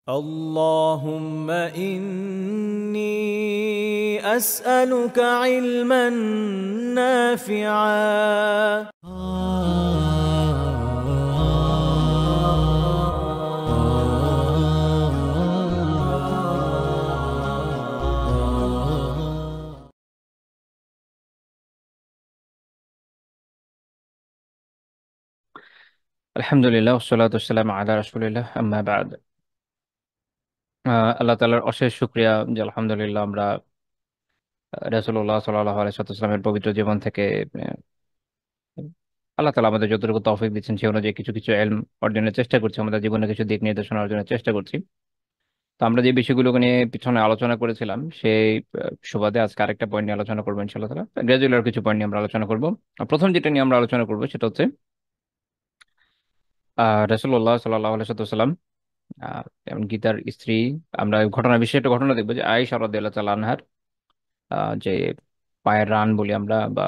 اللهم إني أسألك علما نافعا. আলহামদুলিল্লাহ ওয়াসসালাতু ওয়াসসালামু আলা রাসূলিল্লাহ আম্মা বাদ। আল্লাহ তাআলার অশেষ শুকরিয়া যে আলহামদুলিল্লাহ আমরা রাসূলুল্লাহ সাল্লাল্লাহু আলাইহি ওয়াসাল্লামের পবিত্র জীবন থেকে আহ, আল্লাহ তাআলা আমাদের যতটুকু তৌফিক দিচ্ছেন সে অনুযায়ী কিছু কিছু ইলম অর্জনের চেষ্টা করছি, আমাদের জীবনে কিছু দিক নির্দেশনা অর্জনের চেষ্টা করছি। তো আমরা যে বিষয়গুলোকে নিয়ে পিছনে আলোচনা করেছিলাম সেই সুবাদে আজকে আরেকটা পয়েন্ট নিয়ে আলোচনা করবো ইনশাআল্লাহ তাআলা। গ্রাজুয়াল কিছু পয়েন্ট নিয়ে আমরা আলোচনা করবো। প্রথম যেটা নিয়ে আমরা আলোচনা করবো সেটা হচ্ছে রাসূলুল্লাহ সাল্লাল্লাহু আলাইহি ওয়াসাল্লাম এমনকি তার স্ত্রী। আমরা ঘটনা বিশেষ একটা ঘটনা দেখবো যে আয়েশা রাদিয়াল্লাহু তাআলা আনহার যে পায়ের রান বলি আমরা, বা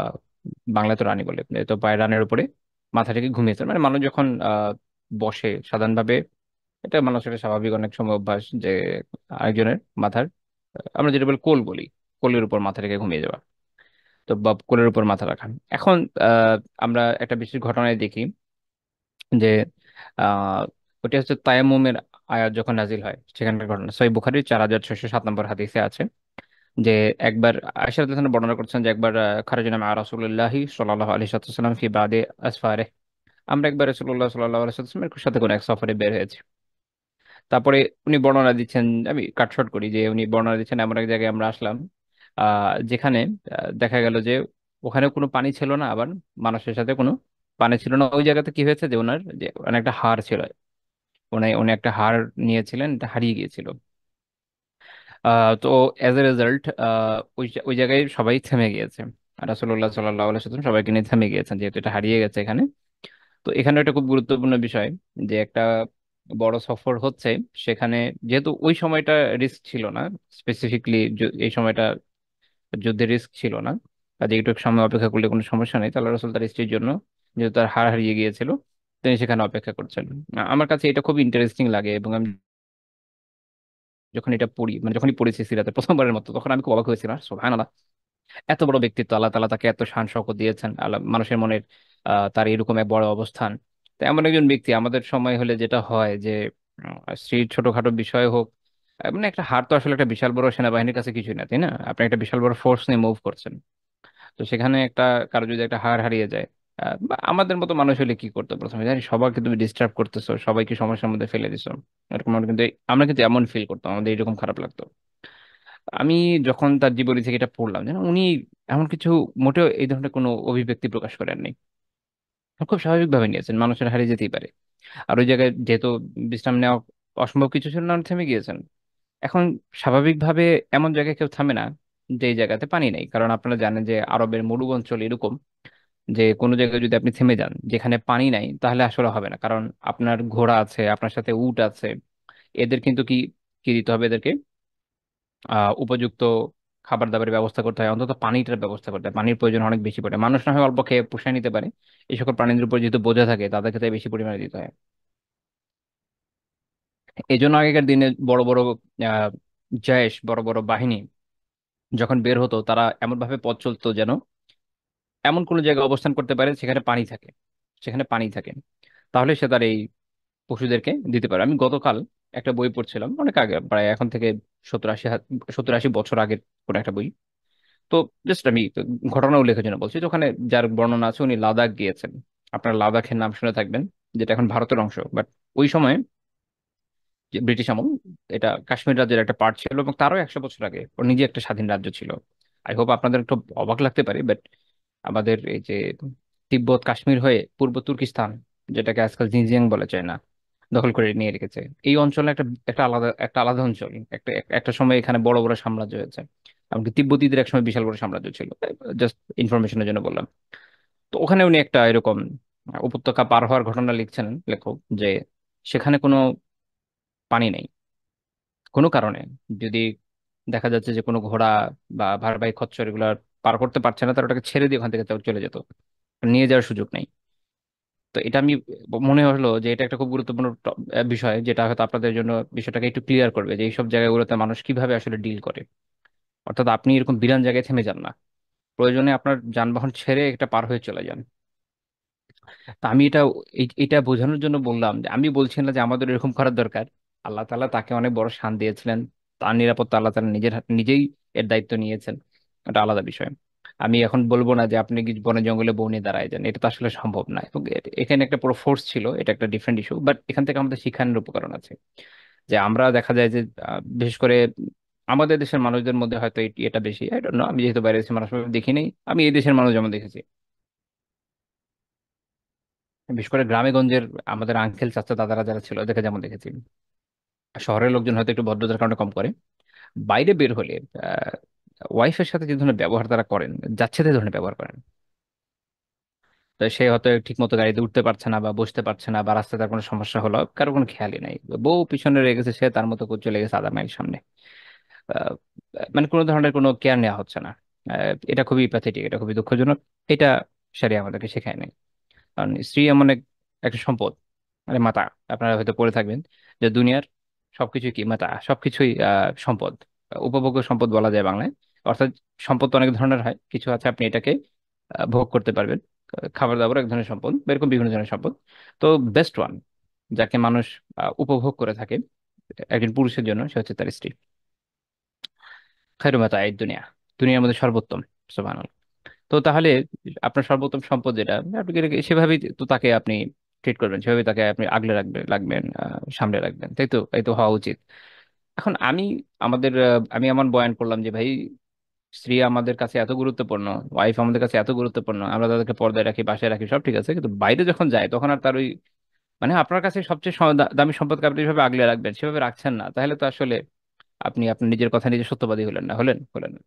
বাংলায় তো রানী বলে, তো পায়ের রানের উপরে মাথা থেকে ঘুমিয়েছেন। মানে মানুষ যখন বসে সাধারণভাবে, এটা মানুষের স্বাভাবিক অনেক সময় অভ্যাস যে আরেকজনের মাথার আমরা যেটা বলি কোল বলি, কোলের উপর মাথা রেখে ঘুমিয়ে যাওয়া। তো বা কোলের উপর মাথা রাখা। এখন আহ, আমরা একটা বিশেষ ঘটনায় দেখি যে আহ ওটা হচ্ছে তায়াম্মুমের আয়াত যখন নাজিল হয় সেখানকার ঘটনা। সহিহ বুখারীর 4607 নম্বর হাদিসে আছে যে একবার আয়েশা রাদিয়াল্লাহু আনহা বর্ণনা করছেন যে একবার খারাজনা মা রাসূলুল্লাহি সাল্লাল্লাহু আলাইহি ওয়াসাল্লাম ফি বাদে আসফারে। আমরা একবার রাসূলুল্লাহ সাল্লাল্লাহু আলাইহি ওয়াসাল্লামের সাথে কোনো এক সফরে বের হয়েছি। তারপরে উনি বর্ণনা দিচ্ছেন, আমি কাটশর্ট করি, যে উনি বর্ণনা দিচ্ছেন এমন এক জায়গায় আমরা আসলাম যেখানে দেখা গেল যে ওখানে কোনো পানি ছিল না, আবার মানুষের সাথে কোনো পানি ছিল না। ওই জায়গাতে কি হয়েছে যে ওনার যে একটা হাড় ছিল, উনি একটা হাড় নিয়েছিলেন, এটা হারিয়ে গিয়েছিল। তো অ্যাজ এ রেজাল্ট ওই জায়গায় সবাই থেমে গিয়েছে। রাসূলুল্লাহ সাল্লাল্লাহু আলাইহি ওয়াসাল্লাম সবাইকে নিয়ে থেমে গিয়েছেন যেহেতু এটা হারিয়ে গেছে এখানে। তো এখানে একটা খুব গুরুত্বপূর্ণ বিষয় যে একটা বড় সফর হচ্ছে সেখানে, যেহেতু ওই সময়টা রিস্ক ছিল না, স্পেসিফিকলি এই সময়টা যুদ্ধের রিস্ক ছিল না, কাজে একটু সময় অপেক্ষা করলে কোনো সমস্যা নেই। তাহলে রাসূল তার স্ত্রীর জন্য, যেহেতু তার হাড় হারিয়ে গিয়েছিল, তিনি সেখানে অপেক্ষা করছেন। আমার কাছে এটা খুব ইন্টারেস্টিং লাগে, এবং আমি যখন এটা পড়ি, মানে যখনই পড়েছি সিরাতে প্রথমবারের মতো, তখন আমি খুব অবাক হয়েছিলাম, সুবহানাল্লাহ, এত বড় ব্যক্তিত্ব, আল্লাহ তাআলা তাকে এত শান শওকত দিয়েছেন, আল্লাহ মানুষের মনের তার এরকম এক বড় অবস্থান। তো এমন একজন ব্যক্তি আমাদের সময় হলে যেটা হয় যে স্ত্রীর ছোটখাটো বিষয় হোক, মানে একটা হার তো আসলে একটা বিশাল বড় সেনাবাহিনীর কাছে কিছুই না, তাই না? আপনি একটা বিশাল বড় ফোর্স নিয়ে মুভ করছেন। তো সেখানে একটা কারো যদি একটা হার হারিয়ে যায়, বা আমাদের মতো মানুষ হলে কি করতো প্রথমে, জানি সবাইকে তুমি ডিস্টার্ব করতেছো, সবাইকে সমস্যার মধ্যে ফেলে দিছো, এরকম আমরা কিন্তু এমন ফিল করতাম, আমাদের এরকম খারাপ লাগতো। আমি যখন তার জীবনী থেকে এটা পড়লাম যে না, উনি এমন কিছু মোটেও এই ধরনের কোনো অভিব্যক্তি প্রকাশ করেননি, খুব স্বাভাবিকভাবে নিয়েছেন, মানুষের হারিয়ে যেতেই পারে। আর ওই জায়গায় যেহেতু বিশ্রাম নেওয়া অসম্ভব কিছু ছিল না, উনি থেমে গিয়েছেন। এখন স্বাভাবিকভাবে এমন জায়গায় কেউ থামে না যে জায়গাতে পানি নেই, কারণ আপনারা জানেন যে আরবের মরু অঞ্চল এরকম যে কোনো জায়গায় যদি আপনি থেমে যান যেখানে পানি নাই, তাহলে আসলে হবে না। কারণ আপনার ঘোড়া আছে, আপনার সাথে উট আছে, এদের কিন্তু কি কি দিতে হবে এদেরকে? উপযুক্ত খাবার দাবারের ব্যবস্থা করতে হয়, অন্তত পানিটার ব্যবস্থা করতে হয়। পানির প্রয়োজন অনেক বেশি পড়ে, মানুষ না হয় অল্প খেয়ে পুষিয়ে নিতে পারে, এই সকল প্রাণীদের উপর যেহেতু বোঝা থাকে তাদেরকে তাই বেশি পরিমাণে দিতে হয়। এই জন্য আগেকার দিনে বড় বড় আহ জয়েশ, বড় বড় বাহিনী যখন বের হতো, তারা এমন ভাবে পথ চলতো যেন এমন কোনো জায়গায় অবস্থান করতে পারে সেখানে পানি থাকে, সেখানে পানি থাকে, তাহলে সে তার এই পশুদেরকে দিতে পারে। আমি গতকাল একটা বই পড়ছিলাম, অনেক আগে, প্রায় এখন থেকে 70-80 বছর আগের কোন একটা বই। তো জাস্ট আমি তো ঘটনা উল্লেখের জন্য বলছি যে ওখানে যার বর্ণনা আছে উনি লাদাখ গিয়েছেন। আপনার লাদাখের নাম শুনে থাকবেন, যেটা এখন ভারতের অংশ, বাট ওই সময় যে ব্রিটিশ আমল, এটা কাশ্মীর রাজ্যের একটা পার্ট ছিল, এবং তারও 100 বছর আগে ওর নিজে একটা স্বাধীন রাজ্য ছিল। আই হোপ আপনাদের একটু অবাক লাগতে পারে, বাট আমাদের এই যে তিব্বত কাশ্মীর হয়ে পূর্ব তুর্কিস্তান, যেটাকে আজকাল জিনজিয়াং বলে, চায়না দখল করে নিয়ে রেখেছে, এই অঞ্চলে একটা একটা আলাদা অঞ্চল, একটা সময় এখানে বড় বড় সাম্রাজ্য হয়েছে। এমনকি তিব্বতীদের একসময় বিশাল বড় সাম্রাজ্য ছিল। জাস্ট ইনফরমেশনের জন্য বললাম। তো ওখানে উনি একটা এরকম উপত্যকা পার হওয়ার ঘটনা লিখছেন লেখক, যে সেখানে কোনো পানি নেই কোনো কারণে। যদি দেখা যাচ্ছে যে কোনো ঘোড়া বা ভারবাহী খচ্চর এগুলো পার করতে পারছে না, তারা ওটাকে ছেড়ে দিয়ে ওখান থেকে তাও চলে যেত, নিয়ে যাওয়ার সুযোগ নেই। তো এটা আমি মনে হলো যে এটা একটা খুব গুরুত্বপূর্ণ বিষয়, যেটা হয়তো আপনাদের জন্য বিষয়টাকে একটু ক্লিয়ার করবে যে এইসব জায়গাগুলোতে মানুষ কিভাবে আসলে ডিল করে। অর্থাৎ আপনি এরকম বিরান জায়গায় থেমে যান না, প্রয়োজনে আপনার যানবাহন ছেড়ে একটা পার হয়ে চলে যান। তা আমি এটা এটা বোঝানোর জন্য বললাম যে আমি বলছি না যে আমাদের এরকম করার দরকার। আল্লাহ তাআলা তাকে অনেক বড় শান দিয়েছিলেন, তার নিরাপত্তা আল্লাহ তাআলা নিজেই এর দায়িত্ব নিয়েছেন, এটা আলাদা বিষয়। আমি এখন বলবো না যে আপনি কি বনে জঙ্গলে বউ নিয়ে দাঁড়ায় যান, এটা তো আসলে সম্ভব না। এবং এখানে একটা পুরো ফোর্স ছিল, এটা একটা ডিফারেন্ট ইস্যু, বাট এখান থেকে আমাদের শিক্ষার উপকরণ আছে। যে আমরা দেখা যায় যে বিশেষ করে আমাদের দেশের মানুষদের মধ্যে হয়তো এটা বেশি, আই ডোন্ট নো, আমি যেহেতু বাইরের দেশের মানুষ দেখি নাই, আমি এই দেশের মানুষ যেমন দেখেছি, বিশেষ করে গ্রামে গঞ্জের আমাদের আঙ্কেল চাচা দাদারা যারা ছিল ওদেরকে যেমন দেখেছি। শহরের লোকজন হয়তো একটু ভদ্রতার কারণে কম করে, বাইরে বের হলে ওয়াইফের সাথে যে ধরনের ব্যবহার তারা করেন, যাচ্ছে তাই ধরনের ব্যবহার করেন। তো সে হয়তো ঠিক মতো গাড়িতে উঠতে পারছে না বা বসতে পারছে না, বা রাস্তায় তার কোনো সমস্যা হলো, কারো কোনো খেয়ালই নাই, বউ পিছনে রেখেছে, সে তার মতো করে চলে গেছে আধা মাইল সামনে। আহ, মানে কোনো ধরনের কোনো কেয়ার নেওয়া হচ্ছে না। এটা খুবই প্যাথেটিক, এটা খুবই দুঃখজনক। এটা শরিয়া আমাদেরকে শেখায় নাই। কারণ স্ত্রী এমন একটা সম্পদ, মানে মাতা। আপনারা হয়তো পড়ে থাকবেন যে দুনিয়ার সবকিছু কি মাতা, সবকিছুই সম্পদ, উপভোগ্য সম্পদ বলা যায় বাংলায়। অর্থাৎ সম্পদ তো অনেক ধরনের হয়, কিছু আছে আপনি এটাকে ভোগ করতে পারবেন, খাবার দাবার এক ধরনের সম্পদ, বা এরকম বিভিন্ন ধরনের সম্পদ। তো বেস্ট ওয়ান যাকে মানুষ উপভোগ করে থাকে একজন পুরুষের জন্য, সে হচ্ছে তার স্ত্রী। খায়রু মাতা এই দুনিয়া, দুনিয়ার মধ্যে সর্বোত্তম। সুবহানাল্লাহ। তো তাহলে আপনার সর্বোত্তম সম্পদ যেটা, আপনি সেভাবেই তো তাকে আপনি ট্রিট করবেন, সেভাবে তাকে আপনি আগলে রাখবেন, সামলে রাখবেন, তাই তো? এই তো হওয়া উচিত। এখন আমি এমন বয়ান করলাম যে ভাই, স্ত্রী আমাদের কাছে এত গুরুত্বপূর্ণ, ওয়াইফ আমাদের কাছে এত গুরুত্বপূর্ণ, আমরা তাদেরকে পর্দায় রাখি, বাসায় রাখি, সব ঠিক আছে, কিন্তু বাইরে যখন যায় তখন আর তার ওই, মানে আপনার কাছে সবচেয়ে দামি সম্পদকে আপনি যেভাবে আগলে রাখবেন সেভাবে রাখছেন না, তাহলে তো আসলে আপনি আপনার নিজের কথা নিজে সত্যবাদী হলেন না, হলেন না।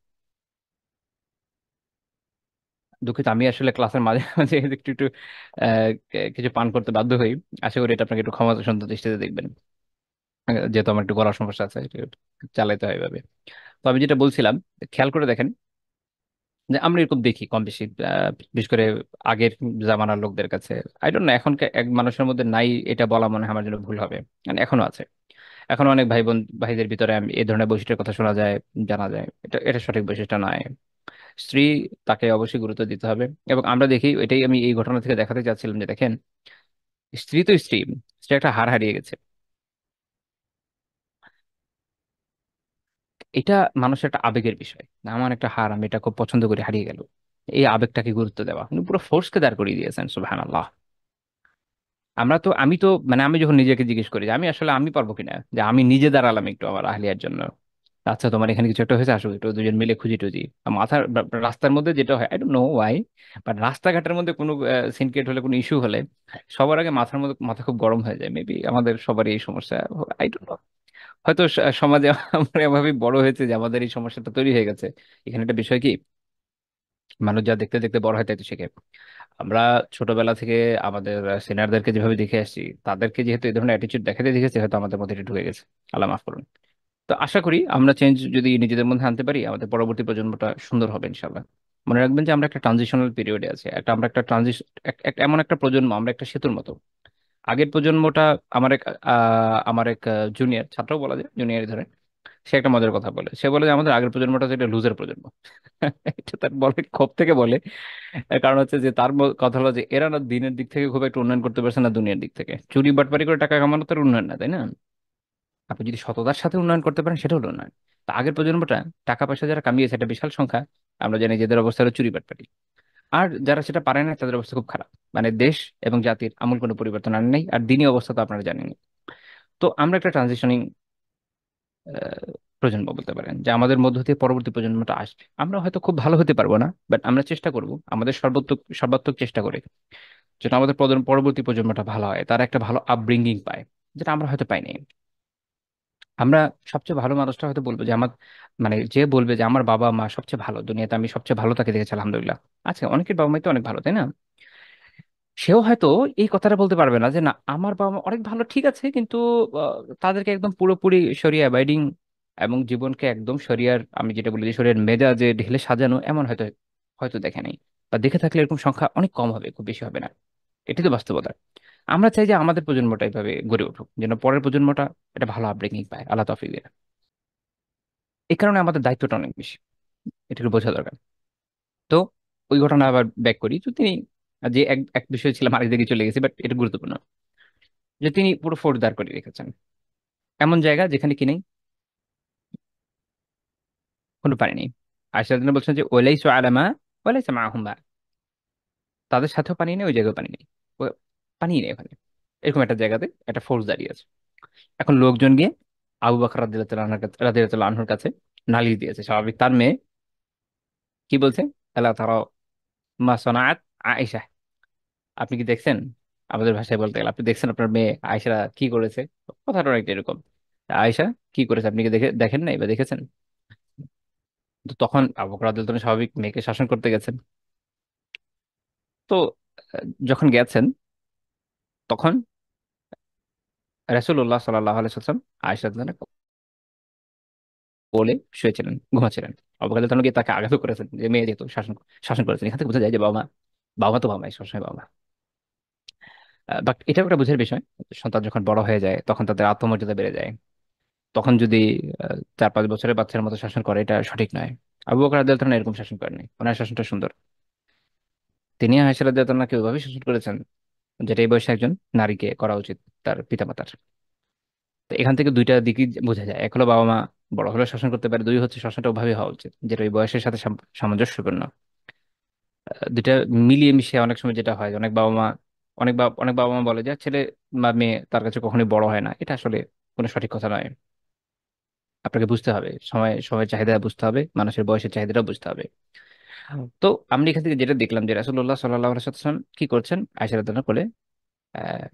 দুঃখিত, আমি আসলে ক্লাসের মাঝে মাঝে একটু একটু কিছু পান করতে বাধ্য হই। আশা করি এটা আপনাকে একটু ক্ষমা সুন্দর দৃষ্টিতে দেখবেন। যেহেতু আমার একটু গলার সমস্যা আছে, একটু চালাইতে হয় এভাবে। তো আমি যেটা বলছিলাম, খেয়াল করে দেখেন যে আমরা এরকম দেখি কম বেশি, বিশেষ করে আগের জামানার লোকদের কাছে। আই ডোন্ট নো এখন এক মানুষের মধ্যে নাই এটা বলা মনে হয় আমার জন্য ভুল হবে, মানে এখনো আছে। এখনো অনেক ভাইদের ভিতরে এই ধরনের বৈশিষ্ট্যের কথা শোনা যায়, জানা যায়। এটা সঠিক বৈশিষ্ট্য নয়। স্ত্রী, তাকে অবশ্যই গুরুত্ব দিতে হবে। এবং আমরা দেখি, এটাই আমি এই ঘটনা থেকে দেখাতে চাচ্ছিলাম যে দেখেন, স্ত্রী তো স্ত্রী, স্ত্রী একটা হার হারিয়ে গেছে। এটা মানুষের একটা আবেগের বিষয়, না আমার একটা হার, আমি এটা খুব পছন্দ করি, হারিয়ে গেল। এই আবেগটাকে গুরুত্ব দেওয়া, উনি পুরো ফোর্সকে দাঁড় করিয়ে দিয়েছেন, সুবহানাল্লাহ। আমি তো মানে আমি যখন নিজেকে জিজ্ঞেস করি যে আমি পারবো কিনা, যে আমি নিজে দাঁড়ালাম একটু আমার আহলিয়ার জন্য, আচ্ছা তোমার এখানে কিছু একটা হয়েছে, আসো একটু দুজন মিলে খুঁজি টুজি। রাস্তার মধ্যে যেটা হয়, I don't know Y, but রাস্তাঘাটের মধ্যে কোনো সিনক্রেট হলে, কোনো ইস্যু হলে, সবার আগে মাথা খুব গরম হয়ে যায়। মেবি আমাদের সবারই এই সমস্যা, আই ডোন্ট নো। হয়তো সমাজে আমরা এভাবে বড় হয়েছে যে আমাদের এই সমস্যাটা তৈরি হয়ে গেছে। এখানে একটা বিষয় কি, মানুষ যা দেখতে দেখতে বড় হয় তাই তো শেখে। আমরা ছোটবেলা থেকে আমাদের সিনিয়রদেরকে যেভাবে দেখে আসছি, তাদেরকে যেহেতু এই ধরনের অ্যাটিচিউড দেখাতে দেখেছি, হয়তো আমাদের মধ্যে এটা ঢুকে গেছে। আল্লাহ মাফ করুন। তো আশা করি আমরা চেঞ্জ যদি নিজেদের মধ্যে আনতে পারি, আমাদের পরবর্তী প্রজন্মটা সুন্দর হবে ইনশাল্লাহ। মনে রাখবেন যে আমরা একটা ট্রানজিশনাল পিরিয়ডে আছি, আমরা একটা ট্রানজিশন, এমন একটা প্রজন্ম, আমরা একটা সেতুর মতো। আগের প্রজন্মটা, আমার এক জুনিয়র ছাত্র বলা যায়, জুনিয়র ধরে, সে একটা মজার কথা বলে, সে বলে যে আমাদের আগের প্রজন্মটা যেটা লুজের প্রজন্ম। এটা তার বলে, ক্ষোভ থেকে বলে। এর কারণ হচ্ছে যে কথা হলো যে এরা না দিনের দিক থেকে খুব একটা উন্নয়ন করতে পারছে না, দুনিয়ার দিক থেকে চুরি বাটপারি করে টাকা কামানো তার উন্নয়ন না, তাই না? আপনি যদি সততার সাথে উন্নয়ন করতে পারেন, সেটা হলো উন্নয়ন। তা আগের প্রজন্মটা টাকা পয়সা যারা কামিয়েছে, একটা বিশাল সংখ্যা, আমরা জানি যে এদের অবস্থা হলো চুরি বাটপারি। আর যারা সেটা পারে না, তাদের অবস্থা খুব খারাপ। মানে দেশ এবং জাতির আমূল কোনো পরিবর্তন আনে নাই, আর দিনই অবস্থা তো আপনারা জানেন। তো আমরা একটা ট্রানজিশনিং প্রজন্ম বলতে পারেন, যে আমাদের মধ্য দিয়ে পরবর্তী প্রজন্মটা আসবে। আমরা হয়তো খুব ভালো হতে পারবো না, বাট আমরা চেষ্টা করব আমাদের সর্বাত্মক চেষ্টা করে, যেটা আমাদের পরবর্তী প্রজন্মটা ভালো হয়, তারা একটা ভালো আপব্রিঙ্গিং পায়, যেটা আমরা হয়তো পাইনি। আমরা সবচেয়ে ভালো মানুষটা হয়তো বলবো যে মানে যে বলবে যে আমার বাবা মা সবচেয়ে ভালো দুনিয়াতে, আমি সবচেয়ে ভালো তাকে দেখেছি আলহামদুলিল্লাহ। আচ্ছা, অনেকের বাবা মাই তো অনেক ভালো, তাই না? সেও হয়তো এই কথাটা বলতে পারবে না যে না আমার বাবা মা অনেক ভালো, ঠিক আছে, কিন্তু তাদেরকে একদম পুরোপুরি শরিয়া অ্যাবাইডিং এবং জীবনকে একদম শরিয়ার, আমি যেটা বলি যে শরিয়ার মেজাজে ঢেলে সাজানো, এমন হয়তো হয়তো দেখে নাই। বা দেখে থাকলে এরকম সংখ্যা অনেক কম হবে, খুব বেশি হবে না। এটাই তো বাস্তবতা। আমরা চাই যে আমাদের প্রজন্মটা এইভাবে গড়ে উঠুক, যেন পরের প্রজন্মটা এটা ভালো আপব্রিঙ্গিং পায়, আল্লাহ তৌফিক দিয়ে। এই কারণে আমাদের দায়িত্বটা অনেক বেশি, এটা একটু বোঝা দরকার। তো ওই ঘটনা আবার ব্যাক করি, তো তিনি যে এক এক বিষয় ছিলাম আরেক দিকে চলে গেছে, বাট এটা গুরুত্বপূর্ণ যে তিনি পুরো ফোর্ট দাঁড় করে রেখেছেন এমন জায়গা যেখানে কি নেই, কোনো পানি নেই। আয়েশা রাদিয়াল্লাহু বলছেন যে ওয়ালাইসু আলামা ওয়ালাইসা মাআহুম মা, তাদের সাথেও পানি নেই, ওই জায়গায় পানি নেই, পানি নেই ওখানে। এরকম একটা জায়গাতে একটা ফোর্স দাঁড়িয়ে আছে। এখন লোকজন গিয়ে আবু বকর রাদিয়াল্লাহু আনহুর কাছে নালিশ দিয়েছে। স্বাভাবিক, তার মেয়ে কি বলছে? আলা তারা মা সানাআত আয়েশা, আপনি কি দেখছেন? আমাদের ভাষায় বলতে গেলে আপনি দেখছেন আপনার মেয়ে আয়েশা কি করেছে? কথাটা অনেকটা এরকম, আয়েশা কি করেছে আপনি কি দেখেন নাই বা দেখেছেন? তো তখন আবু বকর রাদিয়াল্লাহু আনহু স্বাভাবিক মেয়েকে শাসন করতে গেছেন। তো যখন গেছেন, তখন রাসূলুল্লাহ সাল্লাল্লাহু আলাইহি ওয়াসাল্লাম আয়েশা রাদিয়াল্লাহু আনহা কোলে শুয়েছিলেন, ঘুমাচ্ছিলেন। আবু বকর রাদিয়াল্লাহু আনহু গিয়ে তাকে আঘাত করেছেন যে মেয়ে যেহেতু শাসন শাসন করেছেন। এখান থেকে বোঝা যায় যে বাবা মা, বাবা মা তো বাবা মাই, সবসময় বাবা মা। বাট এটাও একটা বুঝার বিষয়, সন্তান যখন বড় হয়ে যায় তখন তাদের আত্মমর্যাদা বেড়ে যায়। তখন যদি 4-5 বছরের বাচ্চার মতো শাসন করে, এটা সঠিক নয়। আবু বকর রাদিয়াল্লাহু আনহু এরকম শাসন করেননি, ওনার শাসনটা সুন্দর। তিনি আয়েশা রাদিয়াল্লাহু আনহাকে ওইভাবে শাসন করেছেন যেটা এই বয়সে একজন নারীকে করা উচিত, তার পিতামাতার। তো এখান থেকে দুইটা দিকই বোঝা যায়, এক হলো বাবা মা বড় হলে শাসন করতে পারে, দুই হচ্ছে শাসনটা ওভাবে হওয়া উচিত যেটা ওই বয়সের সাথে সামঞ্জস্যপূর্ণ। দুইটা মিলিয়ে মিশিয়ে অনেক সময় যেটা হয়, অনেক বাবা মা বলে যে ছেলে বা মেয়ে তার কাছে কখনোই বড় হয় না। এটা আসলে কোনো সঠিক কথা নয়। আপনাকে বুঝতে হবে, সময়ের চাহিদা বুঝতে হবে, মানুষের বয়সের চাহিদাটাও বুঝতে হবে। তো আমরা এখান থেকে যেটা দেখলাম যে রাসূলুল্লাহ সাল্লাল্লাহু আলাইহি ওয়াসাল্লাম কি করছেন, আয়েশা রাদিয়াল্লাহু কোলে আহ,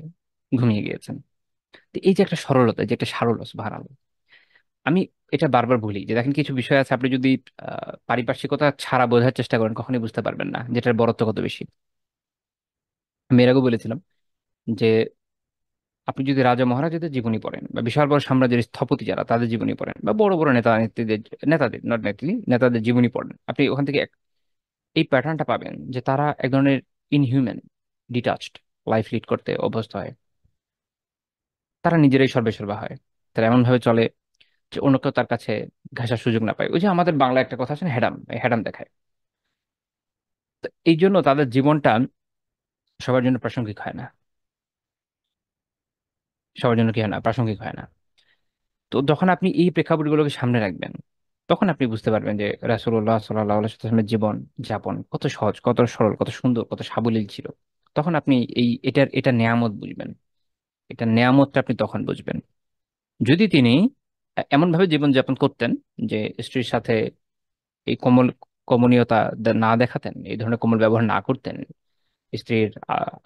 ঘুমিয়ে গিয়েছেন। তো এই যে একটা সরলতা, যে একটা সারল্য, সুবহানাল্লাহ। আমি এটা বারবার ভুলি যে দেখেন কিছু বিষয় আছে, আপনি যদি পারিপার্শ্বিকতা ছাড়া বোঝার চেষ্টা করেন কখনোই বুঝতে পারবেন না যেটার বরত্ব কত বেশি। আমি এর আগেও বলেছিলাম যে আপনি যদি রাজা মহারাজাদের জীবনী পড়েন বা বিশাল বড় সাম্রাজ্যের স্থপতি যারা তাদের জীবনী পড়েন বা বড় বড় নেতাদের নট নেত্রী নেতাদের জীবনী পড়েন, আপনি ওখান থেকে এই প্যাটার্নটা পাবেন যে তারা এক ধরনের ইনহিউম্যান, ডিটাচড লাইফ লিড করতে অভ্যস্ত হয়। তারা নিজেরাই সর্বেসর্বা হয়। তারা এমন ভাবে চলে যে অন্য কেউ তার কাছে ঘাসার সুযোগ না পায়। ওই যে আমাদের বাংলা একটা কথা আছে না, হ্যাডাম, এই হ্যাডাম দেখায়। তো এই জন্য তাদের জীবনটা সবার জন্য প্রাসঙ্গিক হয় না, সবার জন্য কি হয় না, প্রাসঙ্গিক হয় না। তো যখন আপনি এই প্রেক্ষাপটগুলোকে সামনে রাখবেন, তখন আপনি বুঝতে পারবেন যে রাসূলুল্লাহ সাল্লাল্লাহু আলাইহি ওয়াসাল্লামের জীবন যাপন কত সহজ, কত সরল, কত সুন্দর, কত সাবলীল ছিল। তখন আপনি এটা নেয়ামত বুঝবেন। এটা নেয়ামতটা আপনি তখন বুঝবেন যদি তিনি এমন ভাবে জীবনযাপন করতেন যে স্ত্রীর সাথে এই কমনীয়তা না দেখাতেন, এই ধরনের কোমল ব্যবহার না করতেন, স্ত্রীর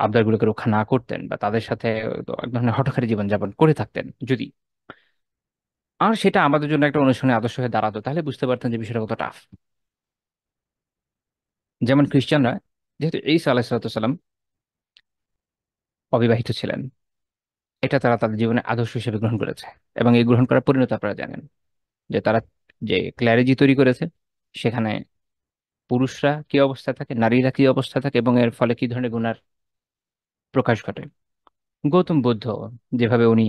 আবদারগুলোকে রক্ষা না করতেন, বা তাদের সাথে এক ধরনের হঠকারী জীবনযাপন করে থাকতেন যদি, আর সেটা আমাদের জন্য একটা অনুসরণীয় আদর্শ হয়ে দাঁড়াতো, তাহলে বুঝতে পারতেন যে বিষয়টা কত টাফ। যেমন খ্রিস্টানরা, যেহেতু ঈসা আলাইহিস সালাম অবিবাহিত ছিলেন, এটা তারা তাদের জীবনে আদর্শ হিসেবে গ্রহণ করেছে। এবং এই গ্রহণ করার পরিণতি আপনারা জানেন যে তারা যে ক্ল্যারেজি তৈরি করেছে, সেখানে পুরুষরা কি অবস্থায় থাকে, নারীরা কি অবস্থায় থাকে, এবং এর ফলে কি ধরনের গুনার প্রকাশ ঘটে। গৌতম বুদ্ধ যেভাবে উনি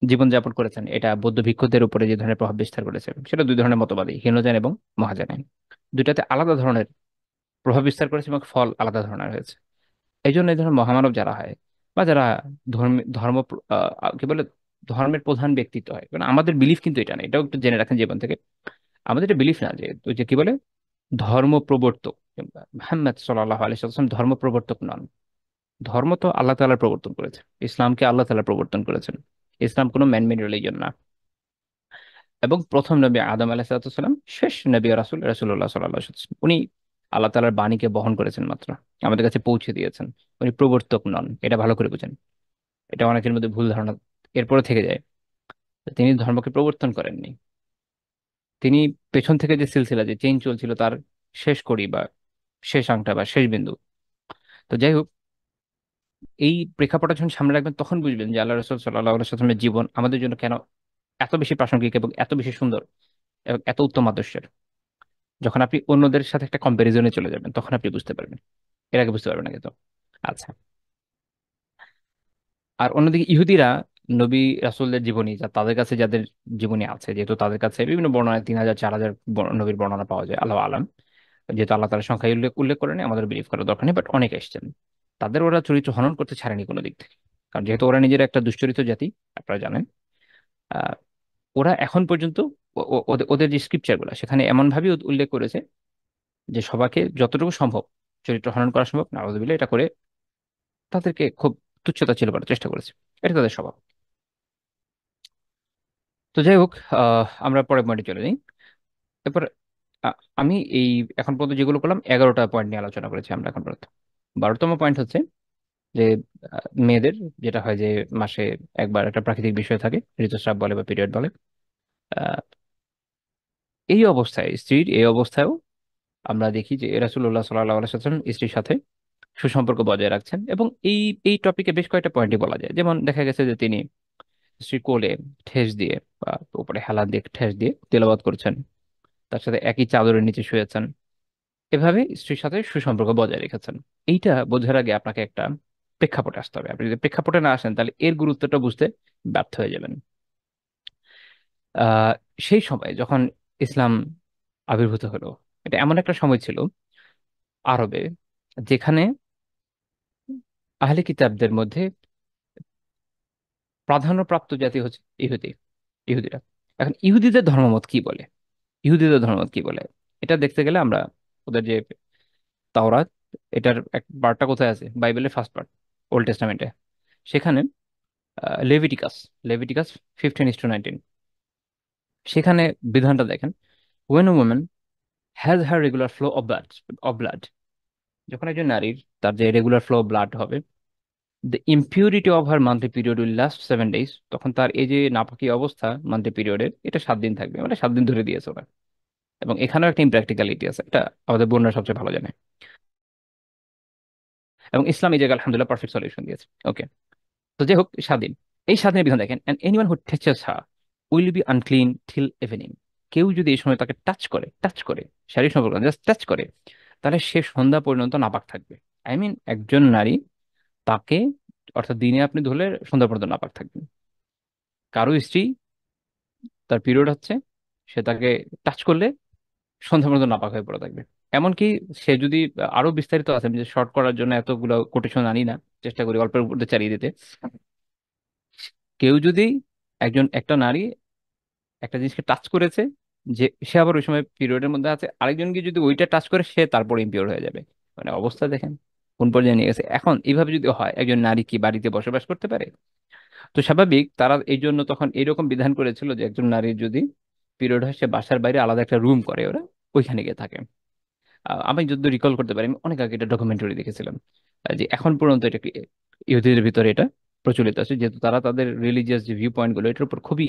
জীবনযাপন করেছেন, এটা বৌদ্ধ ভিক্ষুদের উপরে যে ধরনের প্রভাব বিস্তার করেছে, সেটা দুই ধরনের মতবাদী, হীনযান এবং মহাযান। দুইটাতে আলাদা ধরনের প্রভাব বিস্তার করেছে এবং ফল আলাদা ধরনের হয়েছে। এই জন্য এই ধরনের মহামানব যারা হয়, বা যারা ধর্ম কি বলে, ধর্মের প্রধান ব্যক্তিত্ব হয়, কারণ আমাদের বিলিফ কিন্তু এটা না, এটাও একটু জেনে রাখেন জীবন থেকে। আমাদের এটা বিলিফ না যে ওই যে কি বলে ধর্ম প্রবর্তক, কিংবা মুহাম্মদ সাল্লাল্লাহু আলাইহি ওয়াসাল্লাম ধর্ম প্রবর্তক নন। ধর্ম তো আল্লাহ তাআলা প্রবর্তন করেছে, ইসলামকে আল্লাহ তাআলা প্রবর্তন করেছেন। ইসলাম কোনো ম্যানমেড রিলিজন না। এবং প্রথম নবী আদম আলাইহিস সালাম, শেষ নবী রাসূল রাসূলুল্লাহ সাল্লাল্লাহু আলাইহি ওয়াসাল্লাম, উনি আল্লাহ তাআলার বাণীকে বহন করেছেন মাত্র, আমাদের কাছে পৌঁছে দিয়েছেন। উনি প্রবর্তক নন, এটা ভালো করে বুঝেন। এটা অনেকের মধ্যে ভুল ধারণা এরপরে থেকে যায়। তিনি ধর্মকে প্রবর্তন করেননি, তিনি পেছন থেকে যে সিলসিলা, যে চেইন চলছিল, তার শেষ কড়ি বা শেষ আংটা বা শেষ বিন্দু। তো যাই হোক, এই প্রেক্ষাপটটা যখন সামনে রাখবেন তখন বুঝবেন যে আল্লাহ রসুল সাল্লাহ সাল্লামের জীবন আমাদের জন্য কেন এত বেশি প্রাসঙ্গিক এবং এত বেশি সুন্দর এবং এত উত্তম আদর্শের। যখন আপনি অন্যদের সাথে একটা কম্পারিজনে চলে যাবেন তখন আপনি বুঝতে পারবেন, এর আগে বুঝতে পারবেন না কিন্তু। আচ্ছা, আর অন্যদিকে ইহুদিরা নবী রাসূলদের জীবনী, যা তাদের কাছে যাদের জীবনী আছে, যেহেতু তাদের কাছে বিভিন্ন বর্ণনা 3,000 4,000 নবীর বর্ণনা পাওয়া যায়, আল্লাহ আলাম, যেহেতু আল্লাহ তাআলা সংখ্যায় উল্লেখ উল্লেখ করেনি, আমাদের বিলিভ করার দরকার নেই, বাট অনেক এসেছেন। তাদের ওরা চরিত্র হনন করতে ছাড়েনি কোনো দিক থেকে, কারণ যেহেতু ওরা নিজের একটা দুশ্চরিত্র জাতি, আপনারা জানেন। আহ, ওরা এখন পর্যন্ত ওদের যে স্ক্রিপচার গুলা সেখানে এমন ভাবে উল্লেখ করেছে যে সবাইকে যতটুকু সম্ভব চরিত্র হনন করা সম্ভব নাউযুবিল্লাহ এটা করে তাদেরকে খুব তুচ্ছতা ছিল করার চেষ্টা করেছে। এটা তাদের স্বভাব। তো যাই হোক, আমরা পরের পয়েন্টে চলে যাই। এরপর আমি এই এখন পর্যন্ত যেগুলো করলাম 11টা পয়েন্ট নিয়ে আলোচনা করেছি আমরা এখন পর্যন্ত। 12তম পয়েন্ট হচ্ছে যে মেয়েদের যেটা হয় যে মাসে একবার একটা প্রাকৃতিক বিষয় থাকে, ঋতুস্রাব বলে বা পিরিয়ড বলে। আহ, এই অবস্থায় স্ত্রীর এই অবস্থায়ও আমরা দেখি যে রাসূলুল্লাহ সাল্লাল্লাহু আলাইহি ওয়াসাল্লাম স্ত্রীর সাথে সুসম্পর্ক বজায় রাখছেন, এবং এই এই টপিকে বেশ কয়েকটা পয়েন্টই বলা যায়। যেমন দেখা গেছে যে তিনি স্ত্রীর কোলে ঠেস দিয়ে বা উপরে হেলান দিয়ে ঠেস দিয়ে তেলাওয়াত করছেন, তার সাথে একই চাদরের নিচে শুয়েছেন, এভাবে স্ত্রীর সাথে সুসম্পর্ক বজায় রেখেছেন। এইটা বোঝার আগে আপনাকে একটা প্রেক্ষাপটে আসতে হবে। আপনি যদি প্রেক্ষাপটে না আসেন তাহলে এর গুরুত্বটা বুঝতে ব্যর্থ হয়ে যাবেন। আহ সেই সময় যখন ইসলাম আবির্ভূত হলো, এটা এমন একটা সময় ছিল আরবে যেখানে আহলে কিতাবদের মধ্যে প্রাধান্যপ্রাপ্ত জাতি হচ্ছে ইহুদিরা। এখন ইহুদিদের ধর্মমত কি বলে, ইহুদিদের ধর্মমত কি বলে, এটা দেখতে গেলে আমরা ওদের যে তাওরাত, এটার এক পার্টটা কোথায় আছে, বাইবেলের ফার্স্ট পার্ট, ওল্ড টেস্টামেন্টে, সেখানে লেভিটিকাস লেভিটিকাস 15:19, সেখানে বিধানটা দেখেন। When a woman has her regular flow of blood, যখন একজন নারীর তার যে রেগুলার ফ্লো অফ ব্লাড হবে, the impurity of her monthly period will last 7 days, তখন তার এই যে নাপাকি অবস্থা মান্থলি পিরিয়ডের, এটা 7 দিন থাকবে, মানে 7 দিন ধরে দিয়েছে ওরা। এবং এখানেও একটা ইম্প্র্যাকটিক্যালিটি আছে, এটা আমাদের বোনরা সবচেয়ে ভালো জানে। এবং ইসলাম এই জায়গায় আলহামদুলিল্লাহ পারফেক্ট সলিউশন দিয়েছে। ওকে, তো যাই হোক, স্বাধীন, এই স্বাধীনের বিধান দেখেন, and anyone who touches her will be unclean till evening, কেউ যদি এই সময় তাকে টাচ করে শারীরিক সম্পর্ক জাস্ট টাচ করে, তাহলে সে সন্ধ্যা পর্যন্ত নাপাক থাকবে। আই মিন একজন নারী তাকে, অর্থাৎ দিনে আপনি ধরলে সন্ধ্যা পর্যন্ত নাপাক থাকবেন। কারো স্ত্রী তার পিরিয়ড হচ্ছে, সে তাকে টাচ করলে সন্ধ্যা পর্যন্ত নাপাক হয়ে পড়ে থাকবে। এমনকি সে যদি আরো বিস্তারিত আছে, আমি যে শর্ট করার জন্য এতগুলো কোটেশন আনি না, চেষ্টা করি অল্পের উপর দিয়ে চালিয়ে দিতে। কেউ যদি একটা নারী একটা জিনিসকে টাচ করেছে, যে সে আবার ওই সময় পিরিয়ডের মধ্যে আছে, আরেকজনকে যদি ওইটা টাচ করে সে তারপর ইম্পিওর হয়ে যাবে। মানে অবস্থা দেখেন কোন পর্যায়ে নিয়ে গেছে। এখন এইভাবে যদি হয়, একজন নারী কি বাড়িতে বসবাস করতে পারে? তো স্বাভাবিক তারা এই জন্য তখন এইরকম বিধান করেছিল যে একজন নারীর যদি পিরিয়ড হয়, সে বাসার বাইরে আলাদা একটা রুম করে ওরা, ওইখানে গিয়ে থাকে। আমি যদি রিকল করতে পারি, আমি অনেক আগে এটা ডকুমেন্টারি দেখেছিলাম, যে এখন পর্যন্ত এটা ইহুদিদের ভিতরে এটা প্রচলিত আছে, যেহেতু তারা তাদের রিলিজিয়াস যে ভিউ পয়েন্ট গুলো এটার উপর খুবই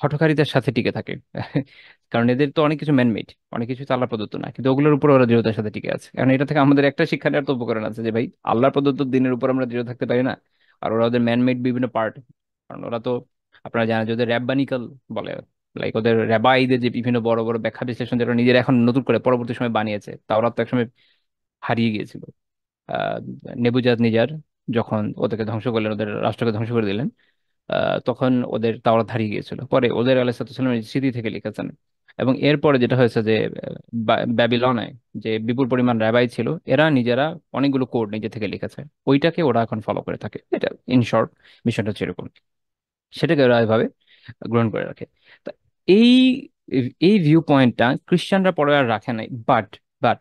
হঠকারিতার সাথে টিকে থাকে। কারণ এদের তো অনেক কিছু ম্যানমেড, অনেক কিছু তো আল্লাহ প্রদত্ত না, কিন্তু ওগুলোর উপর ওরা দৃঢ়তার সাথে টিকে আছে। কারণ এটা থেকে আমাদের একটা শিক্ষা নেওয়ার তো উপকরণ আছে যে ভাই, আল্লাহ প্রদত্ত দিনের উপর আমরা দৃঢ় থাকতে পারি না, আর ওরা ওদের ম্যানমেড বিভিন্ন পার্ট। কারণ ওরা তো, আপনারা জানেন যে ওদের র্যাব্বানিক্যাল বলে, লাইক ওদের র্যাবাইদের যে বিভিন্ন বড় বড় ব্যাখ্যা বিশ্লেষণ যেটা নিজেরা এখন নতুন করে পরবর্তী সময় বানিয়েছে, তা ওরা তো একসময় হারিয়ে গিয়েছিল। আহ নেবুজাদ নিজার যখন ওদেরকে ধ্বংস করলেন, ওদের রাষ্ট্রকে ধ্বংস করে দিলেন, তখন ওদের তাওরাত হারিয়ে গিয়েছিল। পরে ওদের আলাইহিসসালামের স্মৃতি থেকে লিখেছেন। এবং এরপরে যেটা হয়েছে যে ব্যাবিলনে যে বিপুল পরিমাণ রাবাই ছিল, এরা নিজেরা অনেকগুলো কোড নিজে থেকে লিখেছে, ওইটাকে ওরা এখন ফলো করে থাকে। এটা ইন শর্ট মিশনটা হচ্ছে এরকম, সেটাকে ওরা এভাবে গ্রহণ করে রাখে। তা এই এই ভিউ পয়েন্টটা খ্রিস্টানরা পরে আর রাখে নাই। বাট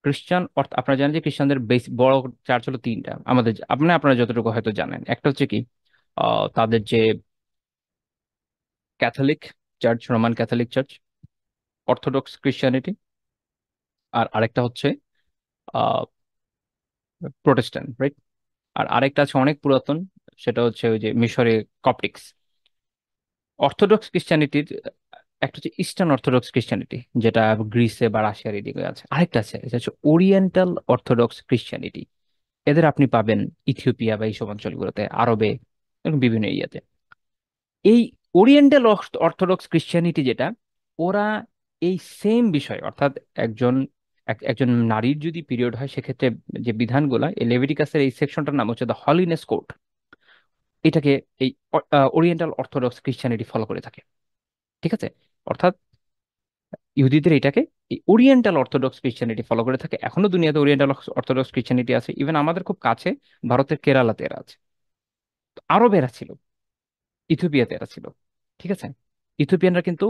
খ্রিস্টান অর্থ আপনারা জানেন যে খ্রিস্টানদের বেশ বড় চার্চ হলো তিনটা, আমাদের আপনারা যতটুকু হয়তো জানেন। একটা হচ্ছে কি, তাদের যে Catholic church, Roman Catholic church, Orthodox Christianity, আর আরেকটা হচ্ছে আহ প্রোটেস্ট্যান্ট, রাইট? আর আরেকটা আছে অনেক পুরাতন, সেটা হচ্ছে ওই যে মিশরে কপটিক্স। অর্থোডক্স ক্রিশ্চিয়ানিটির একটা হচ্ছে ইস্টার্ন অর্থোডক্স ক্রিশ্চিয়ানিটি, যেটা গ্রিসে বা রাশিয়ার এদিকে আছে। আরেকটা আছে, এটা হচ্ছে ওরিয়েন্টাল অর্থোডক্স ক্রিশ্চিয়ানিটি। এদের আপনি পাবেন ইথিওপিয়া বা এইসব অঞ্চলগুলোতে, আরবে, এরকম বিভিন্ন ইয়েতে। এই ওরিয়েন্টাল অর্থোডক্স ক্রিশ্চিয়ানিটি যেটা, ওরা এই সেম বিষয়, অর্থাৎ একজন একজন নারীর যদি পিরিয়ড হয় সেক্ষেত্রে যে বিধানগুলো, এই লেভিটিকাসের এই সেকশনটার নাম হচ্ছে দ্য হলিনেস কোড। এটাকে এই ওরিয়েন্টাল অর্থোডক্স ক্রিশ্চিয়ানিটি ফলো করে থাকে। ঠিক আছে? অর্থাৎ ইহুদিদের এটাকে এই ওরিয়েন্টাল অর্থোডক্স ক্রিশ্চিয়ানিটি ফলো করে থাকে। এখনো দুনিয়াতে ওরিয়েন্টাল অর্থোডক্স ক্রিশ্চিয়ানিটি আছে, ইভেন আমাদের খুব কাছে ভারতের কেরালাতে এরা আছে, আরব এরা ছিল, ইথিওপিয়াতে এরা ছিল। ঠিক আছে? ইথিওপিয়ানরা কিন্তু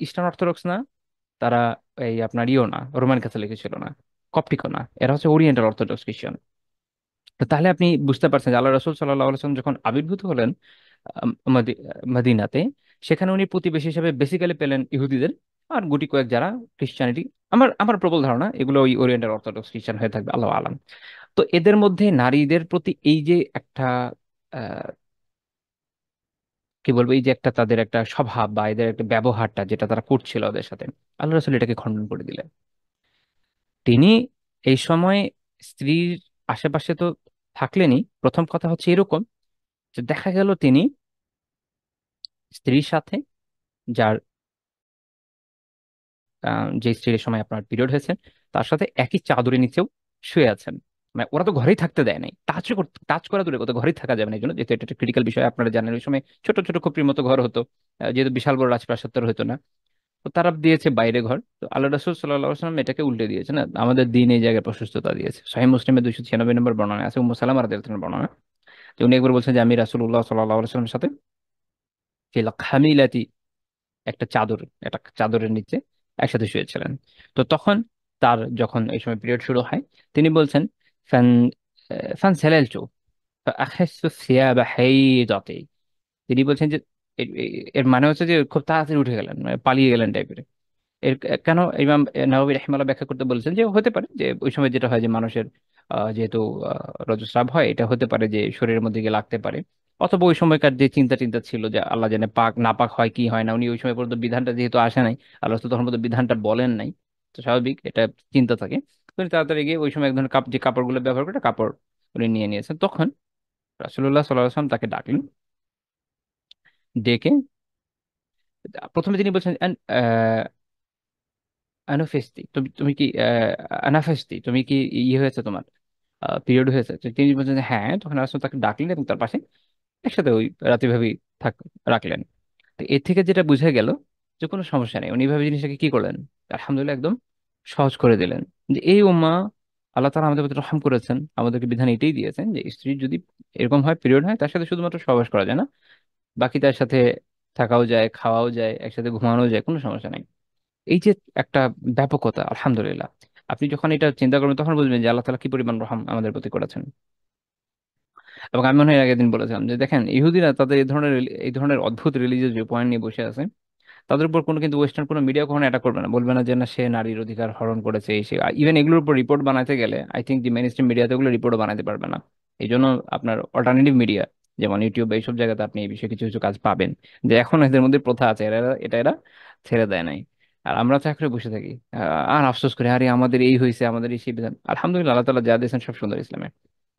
ইস্টার্ন অর্থোডক্স না, তারা এই আপনার ইও না, রোমান ক্যাথলিক ছিল না, কপটিকও না, এরা হচ্ছে ওরিয়েন্টাল অর্থোডক্স খ্রিস্টান। তো তাহলে আপনি বুঝতে পারছেন যে আল্লাহ রসুল সাল্লাহ আলাইহি যখন আবির্ভূত হলেন মদিনাতে, সেখানে উনি প্রতিবেশী হিসেবে বেসিক্যালি পেলেন ইহুদিদের আর গুটি কয়েক যারা খ্রিস্টানিটি, আমার আমার প্রবল ধারণা এগুলো ওই ওরিয়েন্টাল অর্থোডক্স খ্রিস্টান হয়ে থাকবে, আল্লাহ আলাম। তো এদের মধ্যে নারীদের প্রতি এই যে একটা আহ, কি বলবো, এই যে একটা তাদের একটা স্বভাব বা এদের একটা ব্যবহারটা যেটা তারা করছিল ওদের সাথে, আল্লাহ রসুল এটাকে খণ্ডন করে দিলেন। তিনি এই সময় স্ত্রীর আশেপাশে তো থাকলেনই, প্রথম কথা হচ্ছে এরকম যে দেখা গেল তিনি স্ত্রীর সাথে, যার যে স্ত্রীর সময় আপনার পিরিয়ড হয়েছে, তার সাথে একই চাদরের নিচেও শুয়ে আছেন। মানে ওরা তো ঘরেই থাকতে দেয় নাই, টাচ করা দূরে কথা, ঘরেই থাকা যাবে না, এই জন্য যেহেতু এটা একটা ক্রিটিক্যাল বিষয়, আপনারা জানেন ওই সময় ছোট ছোট খুপরির মতো ঘর হতো, যেহেতু বিশাল বড় রাজপ্রাসাদ তো হতো না। তো তারা দিয়েছে বাইরে ঘর, তো আল্লাহ রাসূল সাল্লাল্লাহু আলাইহি ওয়াসাল্লাম এটাকে উল্টে দিয়েছে, না আমাদের দিন এই জায়গায় প্রশস্ততা দিয়েছে। সহিহ মুসলিমের 296 নম্বর বর্ণনা আছে, উম্মু সালামা রাদিয়াল্লাহু আনহার বর্ণনা, যে উনি একবার বলছেন যে আমি রাসূলুল্লাহ সাল্লাল্লাহু আলাইহি ওয়াসাল্লামের সাথে ফিল খামিলাতি, একটা চাদর, একটা চাদরের নিচে একসাথে শুয়েছিলেন। তো তখন তার যখন এই সময় পিরিয়ড শুরু হয়, তিনি বলছেন ফান ফান সেলালতু ফাআখাসতু সিয়াবা হাইদাতি। তিনি বলছেন যে এর মানে হচ্ছে যে খুব তাড়াতাড়ি উঠে গেলেন, মানে পালিয়ে গেলেন টাইপের। এর কেন ইমাম নাওয়াবী রাহিমাহুল্লাহ ব্যাখ্যা করতে বলেছেন যে হতে পারে যে ওই সময় যেটা হয় যে মানুষের যেহেতু রজস্রাব হয়, এটা হতে পারে যে শরীরের মধ্যে গিয়ে লাগতে পারে, অথবা ওই সময়কার যে চিন্তা টিন্তা ছিল যে আল্লাহ জানে পাক না পাক হয় কি হয় না, উনি ওই সময় পর্যন্ত বিধানটা যেহেতু আসে নাই, আল্লাহ তো তখন পর্যন্ত বিধানটা বলেন নাই, তো স্বাভাবিক এটা চিন্তা থাকে। তো উনি তাড়াতাড়ি গিয়ে ওই সময় এক ধরনের যে কাপড়গুলো ব্যবহার করে কাপড় উনি নিয়ে নিয়েছেন। তখন রাসূলুল্লাহ সাল্লাল্লাহু আলাইহি ওয়াসাল্লাম তাকে ডাকলেন, ডেকে প্রথমে তিনি বলছেন আনুফেস্তি, তুমি তুমি কি আনাফেস্তি, তুমি কি ইয়ে হয়েছে তোমার, পিরিয়ড হয়েছে? তো তিনি বলছেন যে হ্যাঁ। তখন রাসূল তাকে ডাকলেন এবং তার পাশে একসাথে ওই রাতিভাবি থাক রাখলেন। তো এর থেকে যেটা বুঝা গেল যে কোনো সমস্যা নেই, উনি এইভাবে জিনিসটাকে কি করলেন, আলহামদুলিল্লাহ একদম সহজ করে দিলেন। যে এই উম্মাহ, আল্লাহ তাআলা আমাদের প্রতি রহম করেছেন, আমাদেরকে বিধান এটাই দিয়েছেন যে স্ত্রীর যদি এরকম হয়, পিরিয়ড হয়, তার সাথে শুধুমাত্র সহবাস করা যায় না, বাকি তার সাথে থাকাও যায়, খাওয়াও যায়, একসাথে ঘুমানো যায়, কোনো সমস্যা নেই। এই যে একটা ব্যাপকতা, আলহামদুলিল্লাহ, আপনি যখন এটা চিন্তা করবেন তখন বুঝবেন যে আল্লাহ তাআলা কি পরিমাণ রহম আমাদের প্রতি করেছেন। এবং আমি মনে হয় এর আগের দিন বলেছিলাম যে দেখেন ইহুদিরা তাদের এই ধরনের অদ্ভুত রিলিজিয়াস ভিউ পয়েন্ট নিয়ে বসে আছে, তাদের উপর কোনো কিন্তু ওয়েস্টার্ন কোনো মিডিয়া কখনো এটা করবে না, বলবে না যে না সে নারীর অধিকার হরণ করেছে এই সে। ইভেন এগুলোর উপর রিপোর্ট বানাতে গেলে আই থিঙ্ক যে মেইন স্ট্রিম মিডিয়াতে ওগুলো রিপোর্টও বানাতে পারবে না। এই জন্য আপনার অল্টারনেটিভ মিডিয়া যেমন ইউটিউব বা এইসব জায়গাতে আপনি এই বিষয়ে কিছু কিছু কাজ পাবেন, যে এখন এদের মধ্যে প্রথা আছে, এরা ছেড়ে দেয় নাই। আর আমরা তো এখন বসে থাকি আর আফসোস করি, আরে আমাদের এই হয়েছে, আমাদের এই সেই বিধান। আলহামদুলিল্লাহ, আল্লাহ তাআলা যা দিয়েছেন সব সুন্দর ইসলামে,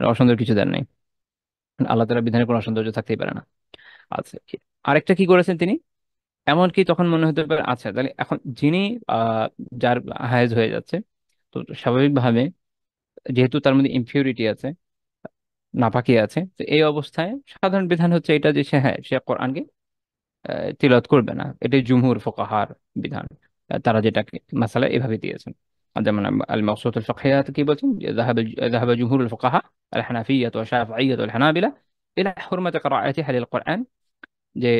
অসুন্দর কিছু দেন নাই। আল্লাহ তাআলা বিধানে কোনো অসৌন্দর্য থাকতেই পারে না। আচ্ছা, আরেকটা কি করেছেন তিনি, এমনকি তখন মনে হতে পারে আচ্ছা তাহলে এখন যিনি আহ যার হায়েজ হয়ে যাচ্ছে, তো স্বাভাবিকভাবে যেহেতু তার মধ্যে ইমপিউরিটি আছে, নাপাকি আছে, তো এই অবস্থায় সাধারণ বিধান হচ্ছে এটা যে সে, হ্যাঁ, সে কোরআনকে তিলাওয়াত করবে না, এটাই জুমহুর ফুকাহার বিধান। তারা যেটাকে মাসালা এভাবে দিয়েছেন। আর যেমন আল মাকসুদুল ফিকহিয়াত কি বলছেন যে ذهب جمهور الفقهاء الحنفية والشافعية والحنابلة إلى حرمة قراءتها للقرآن، যে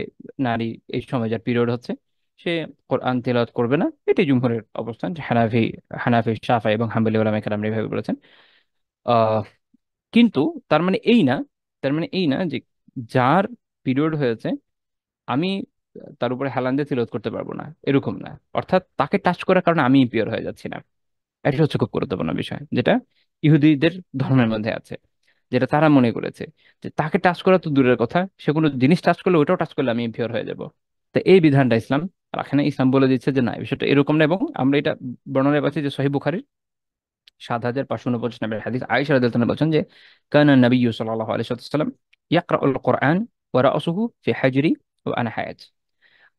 নারী এই সময় যার পিরিয়ড হচ্ছে সে কোরআন তেলাওয়াত করবে না, এটাই জumহুরের অবস্থান। যে হানাফি শাফি এবং হাম্বলি ওলামা কেরাম এইভাবে বলেছেন। আহ কিন্তু তার মানে এই না, যে যার পিরিয়ড হয়েছে আমি তার উপরে হেলান দিয়ে তিলাওয়াত করতে পারবো না, এরকম না। অর্থাৎ তাকে টাচ করার কারণে আমি ইম্পিওর হয়ে যাচ্ছি না। এটা হচ্ছে খুব গুরুত্বপূর্ণ বিষয়, যেটা ইহুদিদের ধর্মের মধ্যে আছে, যেটা তারা মনে করেছে যে তাকে টাচ করা তো দূরের কথা, সে কোনো জিনিস টাচ করলে ওটাও টাচ করলে আমি ইম্পিওর হয়ে যাব। তো এই বিধানটা ইসলাম রাখে না, ইসলাম বলে দিচ্ছে যে না, বিষয়টা এরকম না। এবং আমরা এটা বর্ণনা পাচ্ছি যে সহিহ বুখারীর 7549 নম্বর হাদিস, আয়েশা রাদিয়াল্লাহু আনহা বলছেন যে কানা নবী সাল্লাল্লাহু আলাইহি ওয়াসাল্লাম ইয়াকরাউল কোরআন ওয়া রাসুহু ফি হাজরি ওয়া আনা হায়াজ।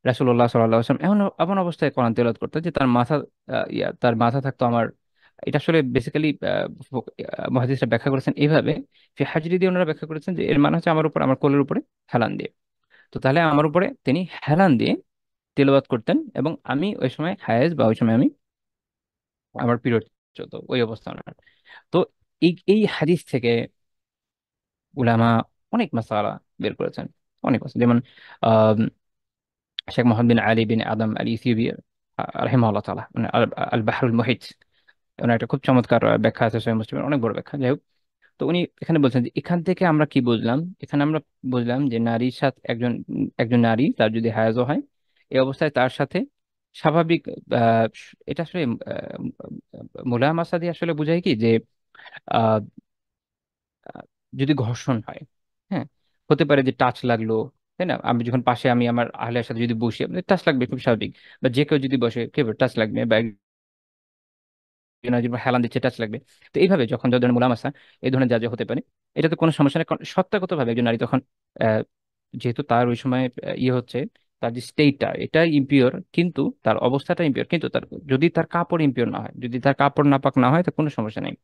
রাসূলুল্লাহ সাল্লাল্লাহু আলাইহি ওয়াসাল্লাম এমন এমন অবস্থায় কোরআন তেলাওয়াত করতেন যে তার মাথা তার মাথা থাকতো আমার এটা আসলে বেসিক্যালি মুহাদ্দিসরা ব্যাখ্যা করেছেন এইভাবে, ফি হাজরি দিয়ে ওনারা ব্যাখ্যা করেছেন যে এর মানে হচ্ছে আমার উপর, আমার কোলের উপরে হেলান দিয়ে। তো তাহলে আমার উপরে তিনি হেলান দিয়ে তেলাওয়াত করতেন, এবং আমি ওই সময় হায়েজ, বা ওই সময় আমি আমার পিরিয়ড চলতো, ওই অবস্থা ওনার। তো এই এই হাদিস থেকে উলামা অনেক মাসালা বের করেছেন, অনেক মাসালা। যেমন আহ শেখ মোহাম্মদ বিন আলী বিন আদম আল ইসিউবি রাহিমাহুল্লাহ তাআলা, মানে আল আল বাহরুল মুহিত, ওনার একটা খুব চমৎকার ব্যাখ্যা আছে সহিহ মুসলিমের, অনেক বড় ব্যাখ্যা। যাই হোক, তো উনি এখানে বলছেন যে এখান থেকে আমরা কি বুঝলাম, এখানে আমরা বুঝলাম যে নারীর সাথে একজন নারী তার যদি হায়াজও হয়, এই অবস্থায় তার সাথে স্বাভাবিক এটা আসলে মুলাহামা মাসাদি আসলে বোঝায় কি যে আহ, আহ, যদি ঘর্ষণ হয়, হ্যাঁ, হতে পারে যে টাচ লাগলো, তাই না? আমি যখন পাশে আমি আমার আহলের সাথে যদি বসি, টাচ লাগবে, খুব স্বাভাবিক। বা যে কেউ যদি বসে, কেউ টাচ লাগবে, বা একজন হেলান দিচ্ছে, টাচ লাগবে। তো এইভাবে যখন যত ধরনের মুলামাসা, এই ধরনের যা যা হতে পারে, এটা তো কোনো সমস্যা নেই, কারণ সত্তাগত ভাবে একজন নারী তখন আহ, যেহেতু তার ওই সময় ইয়ে হচ্ছে, তার যে স্টেটটা এটা ইম্পিওর, কিন্তু তার অবস্থাটা ইম্পিওর, কিন্তু তার যদি তার কাপড় ইম্পিওর না হয়, যদি তার কাপড় নাপাক না হয়, তো কোনো সমস্যা নেই।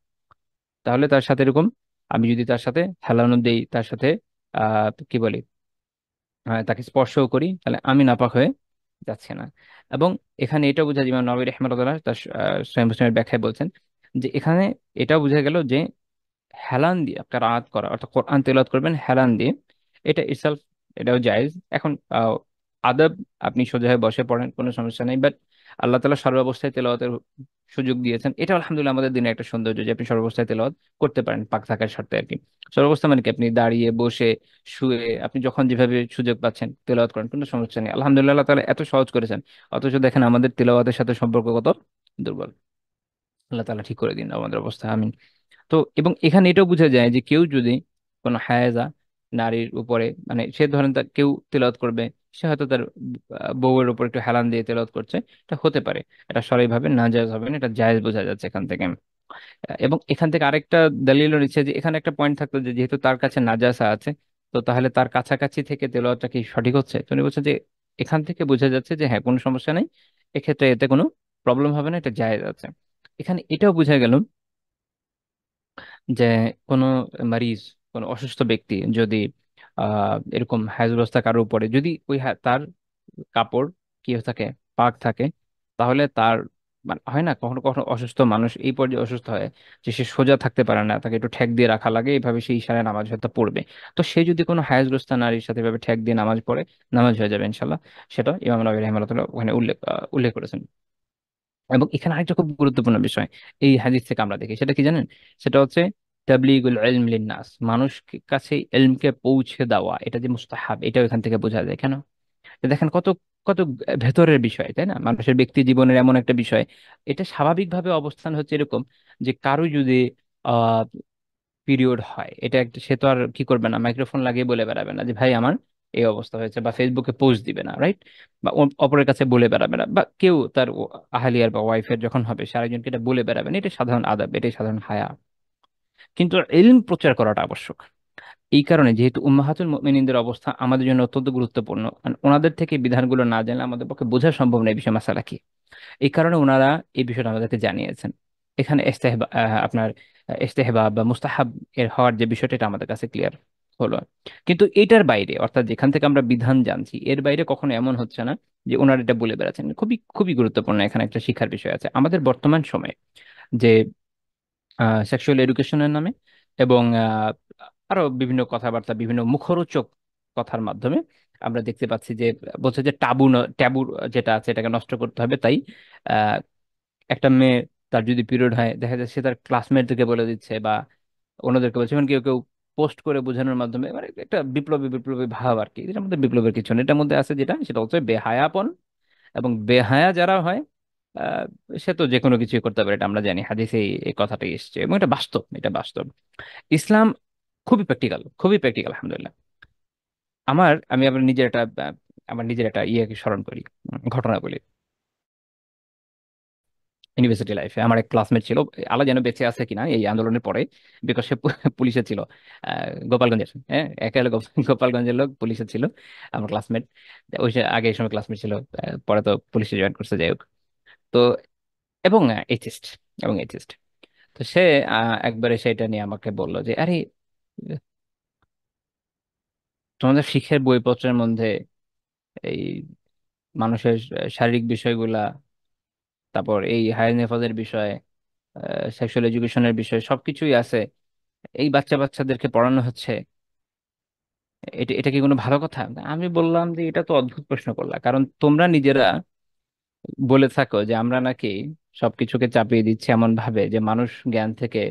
তাহলে তার সাথে এরকম আমি যদি তার সাথে হেলানো দেই, তার সাথে কি বলি, তাকে স্পর্শও করি, তাহলে আমি নাপাক হয়ে যাচ্ছে না। এবং এখানে এটা বোঝা যায়, ইমাম নবী রাহিমাহুল্লাহ তার সহিহ মুসলিমের ব্যাখ্যায় বলছেন যে এখানে এটা বোঝা গেল যে হেলান দিয়ে কিরাআত করা, অর্থাৎ কোরআন তেলাওয়াত করবেন হেলান দিয়ে, এটা ইটসেলফ, এটাও জায়েজ। এখন আদব, আপনি সোজা হয়ে বসে পড়েন, কোনো সমস্যা নেই, বাট আল্লাহ তাআলা সর্বাবস্থায় তেলাওয়াতের সুযোগ দিয়েছেন, এটা আলহামদুলিল্লাহ আমাদের দিনে একটা সৌন্দর্য যে আপনি সর্বাবস্থায় তেলাওয়াত করতে পারেন, পাক থাকার শর্তে আর কি। সর্বাবস্থা মানে কি, আপনি দাঁড়িয়ে, বসে, শুয়ে, আপনি যখন যেভাবে সুযোগ পাচ্ছেন তেলাওয়াত করেন, কোনো সমস্যা নেই। আলহামদুলিল্লাহ, আল্লাহ তাআলা এত সহজ করেছেন, অথচ দেখেন আমাদের তেলাওয়াতের সাথে সম্পর্ক কত দুর্বল। আল্লাহ তাআলা ঠিক করে দিন আমাদের অবস্থা, আমিন। তো এবং এখানে এটাও বোঝা যায় যে কেউ যদি কোনো হায়েজা নারীর উপরে, মানে সে ধরেন তার কেউ তেলাওয়াত করবে, সে হয়তো তার বউয়ের উপর একটু হেলান দিয়ে তেলাওয়াত করছে, এটা হতে পারে, এটা সরাসরিভাবে নাজায়েজ হবে না, এটা জায়েজ বোঝা যাচ্ছে এখান থেকে। এবং এখান থেকে আরেকটা দলিল রয়েছে যে এখানে একটা পয়েন্ট থাকতো যে যেহেতু তার কাছে নাজাসা আছে, তো তাহলে তার কাছাকাছি থেকে তেলাওয়াতটা কি সঠিক হচ্ছে? তো উনি বলছেন যে এখান থেকে বোঝা যাচ্ছে যে হ্যাঁ, কোনো সমস্যা নেই, এক্ষেত্রে এতে কোনো প্রবলেম হবে না, এটা জায়েজ আছে। এখানে এটাও বোঝা গেল যে কোনো মারিজ, কোনো অসুস্থ ব্যক্তি যদি এরকম হায়দ্রোস্তা কারোর উপরে, যদি ওই তার কাপড় কি হয়ে থাকে, পাক থাকে, তাহলে তার মানে হয় না, কখনো কখনো অসুস্থ মানুষ এই পর্যায়ে অসুস্থ হয় যে সে সোজা থাকতে পারে না, তাকে একটু ঠেক দিয়ে রাখা লাগে, এইভাবে সে ইশারায় নামাজ হয়তো পড়বে। তো সে যদি কোনো হায়াজগ্রস্ত নারীর সাথে এভাবে ঠেক দিয়ে নামাজ পড়ে, নামাজ হয়ে যাবে ইনশাল্লাহ। সেটা ইমাম নবী রাহিমাহুল্লাহ ওখানে উল্লেখ করেছেন। এবং এখানে আরেকটা খুব গুরুত্বপূর্ণ বিষয় এই হাদিস থেকে আমরা দেখি, সেটা কি জানেন? সেটা হচ্ছে তাবলীগুল ইলম লিন্নাস, মানুষ কাছে ইলমকে পৌঁছে দেওয়া, এটা যে মুস্তাহাব, এটাও এখান থেকে বোঝা যায়। কেন? যে দেখেন কত কত ভেতরের বিষয়, তাই না? মানুষের ব্যক্তি জীবনের এমন একটা বিষয়, এটা স্বাভাবিকভাবে অবস্থান হচ্ছে এরকম যে কারো যদি আহ পিরিয়ড হয়, এটা একটা, সে তো আর কি করবে না, মাইক্রোফোন লাগিয়ে বলে বেড়াবে না যে ভাই আমার এই অবস্থা হয়েছে, বা ফেসবুকে পোস্ট দিবে না, রাইট? বা অপরের কাছে বলে বেড়াবে না, বা কেউ তার আহালিয়ার বা ওয়াইফের যখন হবে, সে আরেকজনকে এটা বলে বেড়াবে না, এটা সাধারণ আদব, এটাই সাধারণ হায়া। কিন্তু ইলম প্রচার করাটা আবশ্যক। এই কারণে যেহেতু উম্মাহাতুল মুমিনিনদের অবস্থা আমাদের জন্য অত্যন্ত গুরুত্বপূর্ণ, কারণ ওনাদের থেকে এই বিধানগুলো না জানলে আমাদের পক্ষে বোঝা সম্ভব নয় এই বিষয় মাসালা কি। এই কারণে ওনারা এই বিষয়টা আমাদেরকে জানিয়েছেন। এখানে আপনার ইস্তেহবাব বা মুস্তাহাব এর হওয়ার যে বিষয়টা, এটা আমাদের কাছে ক্লিয়ার হলো। কিন্তু এটার বাইরে, অর্থাৎ যেখান থেকে আমরা বিধান জানছি, এর বাইরে কখনো এমন হচ্ছে না যে ওনারা এটা বলে বেড়াচ্ছেন। খুবই খুবই গুরুত্বপূর্ণ এখানে একটা শিক্ষার বিষয় আছে আমাদের বর্তমান সময়ে, যে সেক্সুয়াল এডুকেশনের নামে এবং আরো বিভিন্ন কথাবার্তা, বিভিন্ন মুখরোচক কথার মাধ্যমে আমরা দেখতে পাচ্ছি যে বলছে যে ট্যাবু যেটা আছে এটাকে নষ্ট করতে হবে। তাই আহ, একটা মেয়ে, তার যদি পিরিয়ড হয়, দেখা যাচ্ছে সে তার ক্লাসমেটদেরকে বলে দিচ্ছে, বা অন্যদেরকে বলছে, মানে কেউ কেউ পোস্ট করে বোঝানোর মাধ্যমে, মানে একটা বিপ্লবী বিপ্লবী ভাব আর কি। এটার মধ্যে বিপ্লবের কিছু নেই, এটার মধ্যে আছে যেটা, সেটা হচ্ছে বেহায়াপন। এবং বেহায়া যারা হয়, আহ, সে তো যে কোনো কিছুই করতে পারে, এটা আমরা জানি, হাদিসে এই কথাটাই এসেছে, এবং এটা বাস্তব, এটা বাস্তব। ইসলাম খুবই প্র্যাকটিক্যাল, খুবই প্র্যাকটিক্যাল, আলহামদুলিল্লাহ। আমি আবার নিজের একটা আমার নিজের একটা ইয়েকে স্মরণ করি, ঘটনা বলি। ইউনিভার্সিটি লাইফে আমার এক ক্লাসমেট ছিল, আল্লাহ যেন বেঁচে আছে কিনা এই আন্দোলনের পরে, বিকজ সে পুলিশে ছিল, গোপালগঞ্জের, হ্যাঁ, একেবারে গোপালগঞ্জের লোক, পুলিশে ছিল আমার ক্লাসমেট। ওই যে আগে এই সময় ক্লাসমেট ছিল, পরে তো পুলিশে জয়েন করছে, যাই হোক। তো এবং এইচএসট, এবং এইচএসট। তো সে একবারে সেটা নিয়ে আমাকে বললো যে আরে, তোমাদের শিক্ষার বইপত্রের মধ্যে এই মানুষের শারীরিক বিষয়গুলা, তারপর এই হায়ার নেফাজের বিষয়, সেক্সুয়াল এডুকেশনের বিষয় সবকিছুই আছে, এই বাচ্চা বাচ্চাদেরকে পড়ানো হচ্ছে, এটা এটা কি কোনো ভালো কথা? আমি বললাম যে এটা তো অদ্ভুত প্রশ্ন করলা, কারণ তোমরা নিজেরা বলে থাকো যে আমরা নাকি সবকিছুকে চাপিয়ে দিচ্ছি এমন ভাবে যে মানুষ জ্ঞান থেকে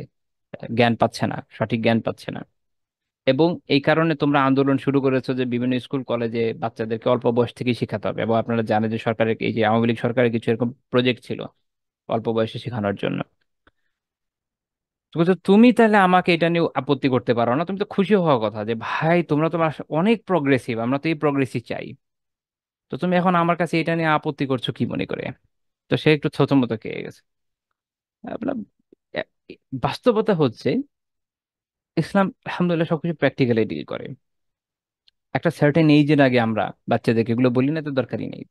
জ্ঞান পাচ্ছে না, সঠিক জ্ঞান পাচ্ছে না। এবং এই কারণে তোমরা আন্দোলন শুরু করেছো যে বিভিন্ন স্কুল কলেজে বাচ্চাদেরকে অল্প বয়স থেকেই শেখাতে হবে। এবং আপনারা জানেন যে সরকারের এই যে আওয়ামী লীগ সরকারের কিছু এরকম প্রজেক্ট ছিল অল্প বয়সে শেখানোর জন্য। তো বলছে, তুমি তাহলে আমাকে এটা নিয়ে আপত্তি করতে পারো না? তুমি তো খুশি হওয়ার কথা যে ভাই তোমরা তো অনেক প্রগ্রেসিভ, আমরা তো এই প্রগ্রেসিভ চাই, তো তুমি এখন আমার কাছে এটা নিয়ে আপত্তি করছো কি মনে করে? তো সে একটু থতমত খেয়ে গেছে। আপনার এ- বাস্তবতা হচ্ছে ইসলাম আলহামদুলিল্লাহ সবকিছু প্র্যাকটিক্যালি ডিল করে। একটা সার্টেন এইজের আগে আমরা বাচ্চাদেরকে এগুলো বলি না, তো দরকারই নেই।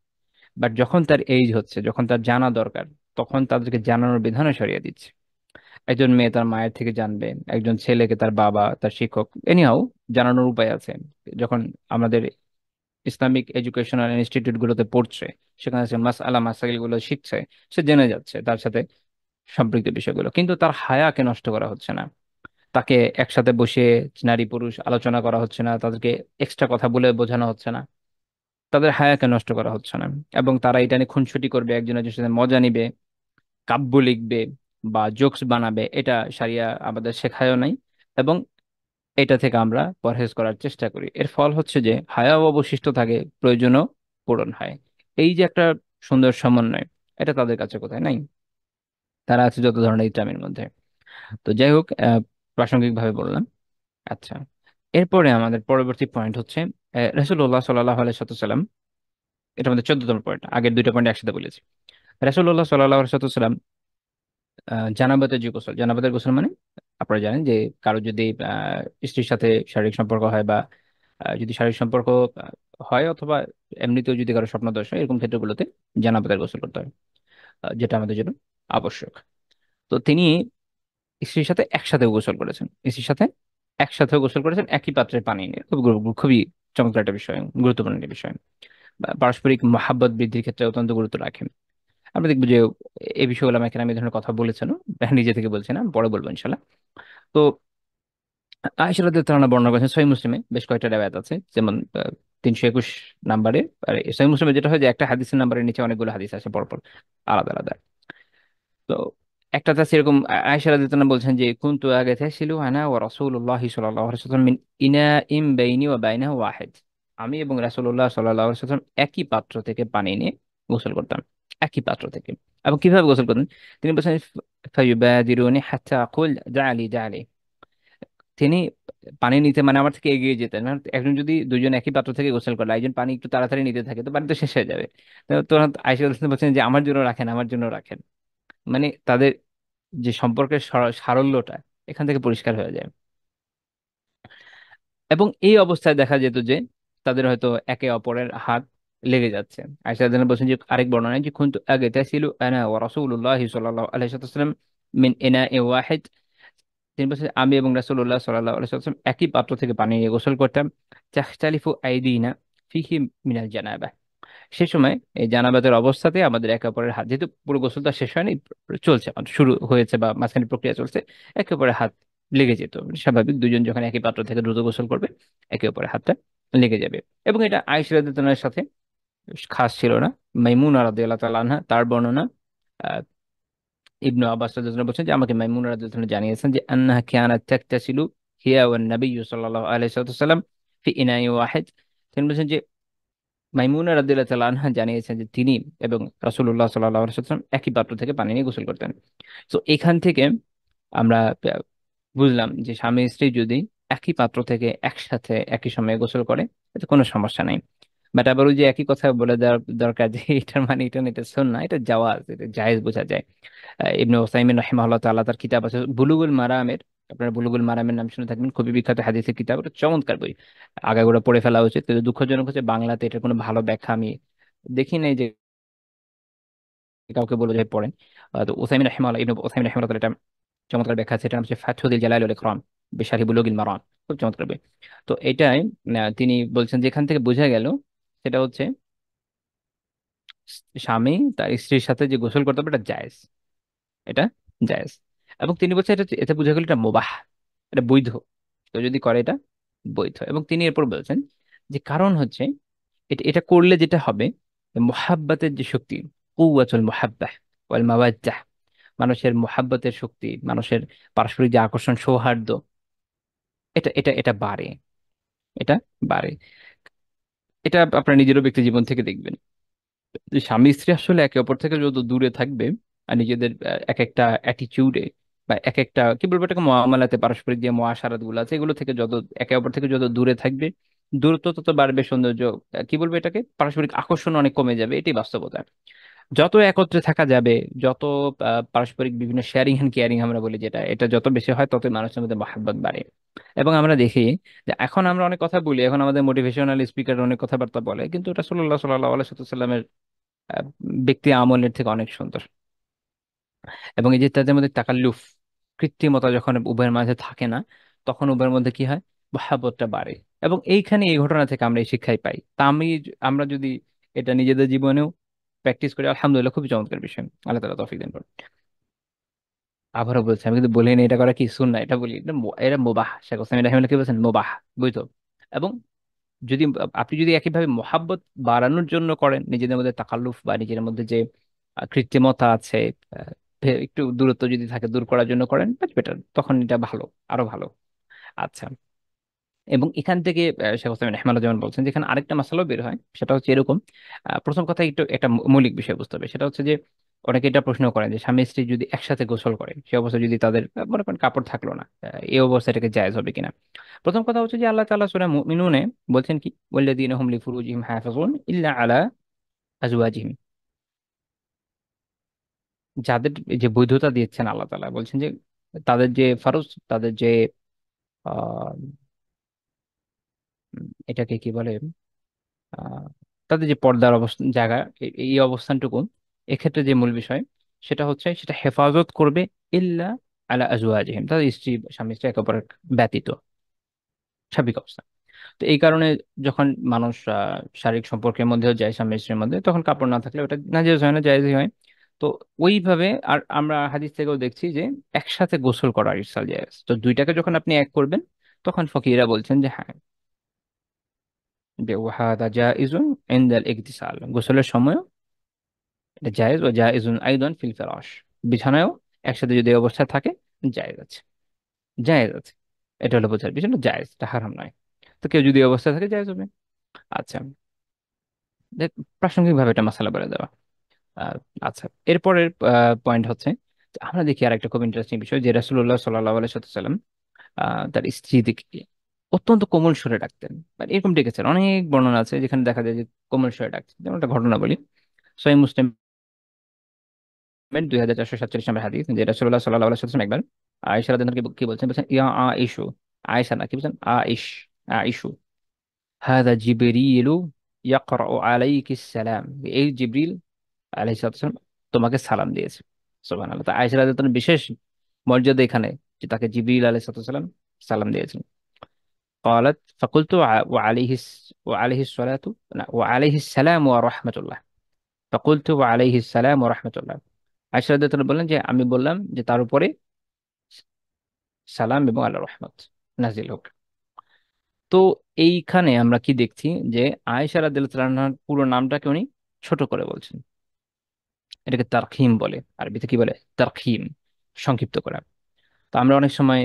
বাট যখন তার এইজ হচ্ছে, যখন তার জানা দরকার, তখন তাদেরকে জানানোর বিধানে সরিয়ে দিচ্ছে। একজন মেয়ে তার মায়ের থেকে জানবে, একজন ছেলেকে তার বাবা, তার শিক্ষক, এনিহাও জানানোর উপায় আছে। যখন আমাদের ইসলামিক এডুকেশনাল ইনস্টিটিউট গুলোতে পড়ছে, সেখানে সে মাসআলা মাসাইল গুলো শিখছে, সে জেনে যাচ্ছে তার সাথে সম্পৃক্ত বিষয়গুলো, কিন্তু তার হায়াকে নষ্ট করা হচ্ছে না। তাকে একসাথে বসে নারী পুরুষ আলোচনা করা হচ্ছে না, তাদেরকে এক্সট্রা কথা বলে বোঝানো হচ্ছে না, তাদের হায়াকে নষ্ট করা হচ্ছে না। এবং তারা এটা নিয়ে খুনসুটি করবে, একজন একজনের সাথে মজা নিবে, কাব্য লিখবে বা জোকস বানাবে, এটা শারিয়া আমাদের শেখায়ও নাই। এবং এটা থেকে আমরা পরহেজ করার চেষ্টা করি। এর ফল হচ্ছে যে হায়াও অবশিষ্ট থাকে, প্রয়োজনও পূরণ হয়। এই যে একটা সুন্দর সমন্বয়, এটা তাদের কাছে কোথায় নাই। তারা আছে যত ধরনের ইসলামের মধ্যে। তো যাই হোক, প্রাসঙ্গিক ভাবে বললাম। আচ্ছা, এরপরে আমাদের পরবর্তী পয়েন্ট হচ্ছে রাসূলুল্লাহ সাল্লাল্লাহু আলাইহি সাল্লাম। এটা আমাদের 14তম পয়েন্ট, আগের দুইটা পয়েন্ট একসাথে বলেছি। রাসূলুল্লাহ সাল্লাল্লাহু আলাইহি সাল্লাম জানাবাতের যে গোসল, জানাবাতের গোসল মানে আপনারা জানেন যে কারো যদি স্ত্রীর সাথে শারীরিক সম্পর্ক হয়, বা যদি শারীরিক সম্পর্ক হয়, অথবা এমনিতেও যদি কারো স্বপ্নদোষ হয়, এরকম ক্ষেত্রগুলোতে জানাবাতের গোসল করতে হয়, যেটা আমাদের জন্য আবশ্যক। তো তিনি স্ত্রীর সাথে একসাথে গোসল করেছেন, স্ত্রীর সাথে একসাথে গোসল করেছেন একই পাত্রে পানি নিয়ে। খুবই চমৎকার একটা বিষয়, গুরুত্বপূর্ণ একটা বিষয়। পারস্পরিক মহাব্বত বৃদ্ধির ক্ষেত্রে অত্যন্ত গুরুত্ব রাখেন। আমরা দেখবো যে এই বিষয়গুলো আমাকে আমি এই ধরনের কথা বলেছেন, নিজে থেকে বলছি না, পরে বলবো ইনশাল্লাহ। তো আয়েশা রাদিয়াল্লাহু তাআলা বর্ণনা করেছেন সহিহ মুসলিমে, বেশ কয়েকটা রিওয়ায়াত আছে, যেমন 321 নাম্বারে। আর এই সহিহ মুসলিমে যেটা হয় যে একটা হাদিসের নাম্বারের নিচে অনেকগুলো হাদিস আছে পরপর, আলাদা আলাদা। তো একটা আছে এরকম, আয়েশা রাদিয়াল্লাহু তাআলা বলছেন যে কুনতু আগাতাসিলু আনা ওয়া রাসূলুল্লাহি সাল্লাল্লাহু আলাইহি ওয়াসাল্লাম মিন ইনাইম বাইনি ওয়া বাইনাহু ওয়াহিদ। আমি এবং রাসূলুল্লাহ সাল্লাল্লাহু আলাইহি ওয়াসাল্লাম একই পাত্র থেকে পানি নিয়ে গোসল করতাম, একই পাত্র থেকে। এবং কিভাবে গোসল করতেন? তিনি বলছেন ফায়ুবাদিরুনি হাত্তা আকুল জালি জালি। তিনি পানি নিতে মানে আমার থেকে এগিয়ে যেতেন। মানে একজন যদি দুজন একই পাত্র থেকে গোসল করলে, একজন পানি একটু তাড়াতাড়ি নিতে থাকে, তো পানি তো শেষ হয়ে যাবে। তো আয়েশা রাদিয়াল্লাহু তাআলা বলছেন যে আমার জন্য রাখেন, আমার জন্য রাখেন। মানে তাদের যে সম্পর্কের সারল্যটা এখান থেকে পরিষ্কার হয়ে যায়। এবং এই অবস্থায় দেখা যেত যে তাদের হয়তো একে অপরের হাত লেগে যাচ্ছে। আয়েশা রাদিয়াল্লাহু আনহা বলছেন যে আরেক বর্ণনায় যে কুনতু আগতাসিলু আনা ওয়া রাসূলুল্লাহি সাল্লাল্লাহু আলাইহি ওয়াসাল্লাম মিন ইনাইন ওয়াহিদ। তিনি বলছেন আমি এবং রাসূলুল্লাহ সাল্লাল্লাহু আলাইহি ওয়াসাল্লাম একই পাত্র থেকে পানি নিয়ে গোসল করতাম। তাখতালিফু আইদিনা ফিহি মিনাল জানাবা। সে সময় এই জানাবাতের অবস্থাতে আমাদের একে অপরের হাত, যেহেতু পুরো গোসলটা শেষ হয়নি, চলছে, মানে শুরু হয়েছে বা মাঝখানে প্রক্রিয়া চলছে, একে অপরের হাত লেগে যেত। মানে স্বাভাবিক, দুজন যখন একই পাত্র থেকে দ্রুত গোসল করবে, একে অপরের হাতটা লেগে যাবে। এবং এটা আয়েশা রাদিয়াল্লাহু আনহার সাথে খাস ছিল না, মাইমুনা রাদিয়াল্লাহু তাআলা আনহা তার বর্ণনা। আহ, ইবনু আব্বাস রাদিয়াল্লাহু আনহু বলছেন যে আমাকে মাইমুনা রাদিয়াল্লাহু আনহা জানিয়েছেন যে আন্নাহা কানাত তাকতাসিলু হিয়া ওয়ান নাবিয়্যু সাল্লাল্লাহু আলাইহি ওয়াসাল্লাম ফি ইনাই ওয়াহিদ। তিনি বলছেন যে মাইমুনা রাদিয়াল্লাহু তাআলা আনহা জানিয়েছেন যে তিনি এবং রাসূলুল্লাহ সাল্লাল্লাহু আলাইহি ওয়াসাল্লাম একই পাত্র থেকে পানি নিয়ে গোসল করতেন। তো এখান থেকে আমরা বুঝলাম যে স্বামী স্ত্রী যদি একই পাত্র থেকে একসাথে একই সময়ে গোসল করে, এতে কোনো সমস্যা নাই। বাট আবার ওই যে একই কথা বলে দেওয়ার দরকার যে এটার মানে এটা না, এটা সুন্নাহ, এটা জাওয়াজ, এটা জায়েজ বোঝা যায়। ইবনে উসাইমিন রাহিমাহুল্লাহ তাআলা তার কিতাব আছে বুলুগুল মারামের, আপনারা বুলুগুল মারামের নাম শুনে থাকবেন, খুবই বিখ্যাত হাদিসের কিতাব, এটা চমৎকার বই, আগাগোড়া পড়ে ফেলা উচিত। কিন্তু দুঃখজনক হচ্ছে বাংলাতে এটার কোনো ভালো ব্যাখ্যা আমি দেখি নাই যে কাউকে বলে যে পড়েন। তো উসাইমিন রাহিমাহুল্লাহ, ইবনে উসাইমিন রাহিমাহুল্লাহ চমৎকার ব্যাখ্যা আছে, এটা হচ্ছে ফাতহুল জালাল ওয়াল ইকরাম বিশারহি বুলুগিল মারাম, খুব চমৎকার বই। তো এটাই তিনি বলছেন যে এখান থেকে বোঝা গেল সেটা হচ্ছে স্বামী তার স্ত্রীর সাথে যে গোসল করতে হবে এটা জায়েজ, এটা জায়েজ। এবং তিনি বলছেন এটা, এতে বোঝা গেল এটা মুবাহ, এটা বৈধ, তো যদি করে এটা বৈধ। এবং তিনি এরপর বলছেন যে কারণ হচ্ছে এটা এটা করলে যেটা হবে, মোহাব্বতের যে শক্তি, কুওয়াতুল মুহাব্বাহ ওয়াল মাওয়াজ্জাহ, মানুষের মোহাব্বতের শক্তি, মানুষের পারস্পরিক যে আকর্ষণ সৌহার্দ্য, এটা এটা এটা বাড়ে, এটা বাড়ে। এটা আপনার নিজেরও ব্যক্তি জীবন থেকে দেখবেন যে স্বামী স্ত্রী আসলে একে অপর থেকে যত দূরে থাকবে, আর নিজেদের এক একটা অ্যাটিচিউডে বা এক একটা কি বলবো এটাকে মুআমালাতে, পারস্পরিক যে মুআশারাত গুলো আছে এগুলো থেকে যত একে অপর থেকে যত দূরে থাকবে, দূরত্ব তত বাড়বে, সৌন্দর্য কি বলবো এটাকে পারস্পরিক আকর্ষণ অনেক কমে যাবে, এটাই বাস্তবতা। যত একত্রে থাকা যাবে, যত পারস্পরিক বিভিন্ন শেয়ারিং এন্ড কেয়ারিং আমরা বলি যেটা, এটা যত বেশি হয় ততই মানুষের মধ্যে মহাব্বত বাড়ে। এবং আমরা দেখি যে এখন আমরা অনেক কথা বলি, এখন আমাদের মোটিভেশনাল স্পিকার অনেক কথাবার্তা বলে, কিন্তু রাসূলুল্লাহ সাল্লাল্লাহু আলাইহি ওয়াসাল্লামের ব্যক্তি আমলের থেকে অনেক সুন্দর। এবং এই যে তাদের মধ্যে তাকাল্লুফ, কৃত্রিমতা যখন উভয়ের মাঝে থাকে না, তখন উভয়ের মধ্যে কি হয়, মহাব্বতটা বাড়ে। এবং এইখানে এই ঘটনা থেকে আমরা এই শিক্ষাই পাই। তা আমরা যদি এটা নিজেদের জীবনেও প্র্যাকটিস করি, আলহামদুলিল্লাহ খুবই চমৎকার বিষয়, আল্লাহ তাআলা তৌফিক দান করুন। আবারও বলছি, আমি কিন্তু বলিনি এটা করা কি সুন্নাহ, এটা বলি এটা এটা মুবাহ, শেখ হোসেন রাহিমাহুল্লাহ কি বলছেন, মুবাহ, বুঝতো। এবং যদি আপনি যদি একইভাবে মহাব্বত বাড়ানোর জন্য করেন, নিজেদের মধ্যে তাকাল্লুফ বা নিজের মধ্যে যে কৃত্রিমতা আছে, একটু দূরত্ব যদি থাকে দূর করার জন্য করেন, বেটার, তখন এটা ভালো, আরো ভালো। আচ্ছা, এবং এখান থেকে শেখ হোসেন রহমানুল্লাহ যেমন বলছেন, যেখানে আরেকটা মাসালাও বের হয়, সেটা হচ্ছে এরকম। প্রথম কথা একটু একটা মৌলিক বিষয় বুঝতে হবে, সেটা হচ্ছে যে অনেকে এটা প্রশ্ন করেন যে স্বামী স্ত্রী যদি একসাথে গোসল করে, সে অবস্থায় যদি তাদের মনে করেন কাপড় থাকলো না, এই অবস্থায় এটাকে জায়েজ হবে কিনা। প্রথম কথা হচ্ছে যে আল্লাহ তাআলা সূরা মুমিনুনে বলছেন কি, ওয়াল্লাযীনা হুম লিফুরুজিহিম হাফিজুন ইল্লা আলা আজওয়াজিহিম, যাদের যে বৈধতা দিয়েছেন আল্লাহ তাআলা বলছেন যে তাদের যে ফরজ, তাদের যে আহ এটাকে কি বলে, আহ, তাদের যে পর্দার অবস্থান জায়গা, এই অবস্থানটুকু, এক্ষেত্রে যে মূল বিষয় সেটা হচ্ছে সেটা হেফাজত করবে ইল্লা আলা আজওয়াজিহিম, তাদের স্ত্রী স্বামী স্ত্রী একে অপরের ব্যতীত, স্বাভাবিক অবস্থা। তো এই কারণে যখন মানুষ শারীরিক সম্পর্কের মধ্যেও যায় স্বামী স্ত্রীর মধ্যে, তখন কাপড় না থাকলে ওটা নাজায়েজ হয় না, জায়েজই হয়। তো ওইভাবে আর আমরা হাদিস থেকেও দেখছি যে একসাথে গোসল করা ইরসাল জায়েজ, তো দুইটাকে যখন আপনি এক করবেন, তখন ফকিরা বলছেন যে হ্যাঁ, যে ওয়াহাদা জাইজুন ইনদাল ইগতিসাল, গোসলের সময় এটা জায়েজ, ও জায়েজুন আইদান ফিল ফিরাশ, বিছানায়ও একসাথে যদি এই অবস্থায় থাকে জায়েজ আছে, জায়েজ আছে। এটা হলো বোঝার বিষয়, জায়েজ, এটা হারাম নয়। তো কেউ যদি এই অবস্থায় থাকে জায়েজ হবে। আচ্ছা, দেখ, প্রাসঙ্গিকভাবে এটা মাসালা বলে দেওয়া। আহ, আচ্ছা, এরপরের পয়েন্ট হচ্ছে যে আমরা দেখি আর একটা খুব ইন্টারেস্টিং বিষয়, যে রাসূলুল্লাহ সাল্লাল্লাহু আলাইহি ওয়াসাল্লাম তার স্ত্রীদিকে অত্যন্ত কোমল সুরে ডাকতেন, মানে এরকম ডেকেছেন, অনেক বর্ণনা আছে যেখানে দেখা যায় যে কোমল সুরে ডাকতেন। যেমন একটা ঘটনা বলি, সহিহ মুসলিম 2447 নম্বর হাদিস, যে রাসূলুল্লাহ সাল্লাল্লাহু আলাইহি ওয়াসাল্লাম একবার আয়েশা রাদিয়াল্লাহু আনহা কি বলছেন, বলছেন ইয়া আয়েশু, আয়েশা না, কি বলছেন, আয়েশ, আয়েশু, হাদা জিবরিলু ইয়াকরাউ আলাইকিস সালাম, এই জিবরিল আলাইহিস সালাম তোমাকে সালাম দিয়েছে। সুবহানাল্লাহ, তো আয়েশা রাদিয়াল্লাহু আনহা বিশেষ মর্যাদা এখানে, যে তাকে জিবরিল আলাইহিস সালাম সালাম দিয়েছেন। قالت فقلت وعليه الصلاة، لا، وعليه السلام ورحمة الله، فقلت وعليه السلام ورحمة الله। আয়েশা রাদিয়াল্লাহু আনহা বললেন যে আমি বললাম যে তার উপরে সালাম এবং আল্লাহর রহমত নাজিল হোক। তো এইখানে আমরা কি দেখছি, যে আয়েশা রাদিয়াল্লাহু আনহার পুরো নামটাকে উনি ছোট করে বলছেন, এটাকে তারখিম বলে, আরবিতে কি বলে, তারখিম, সংক্ষিপ্ত করা। তো আমরা অনেক সময়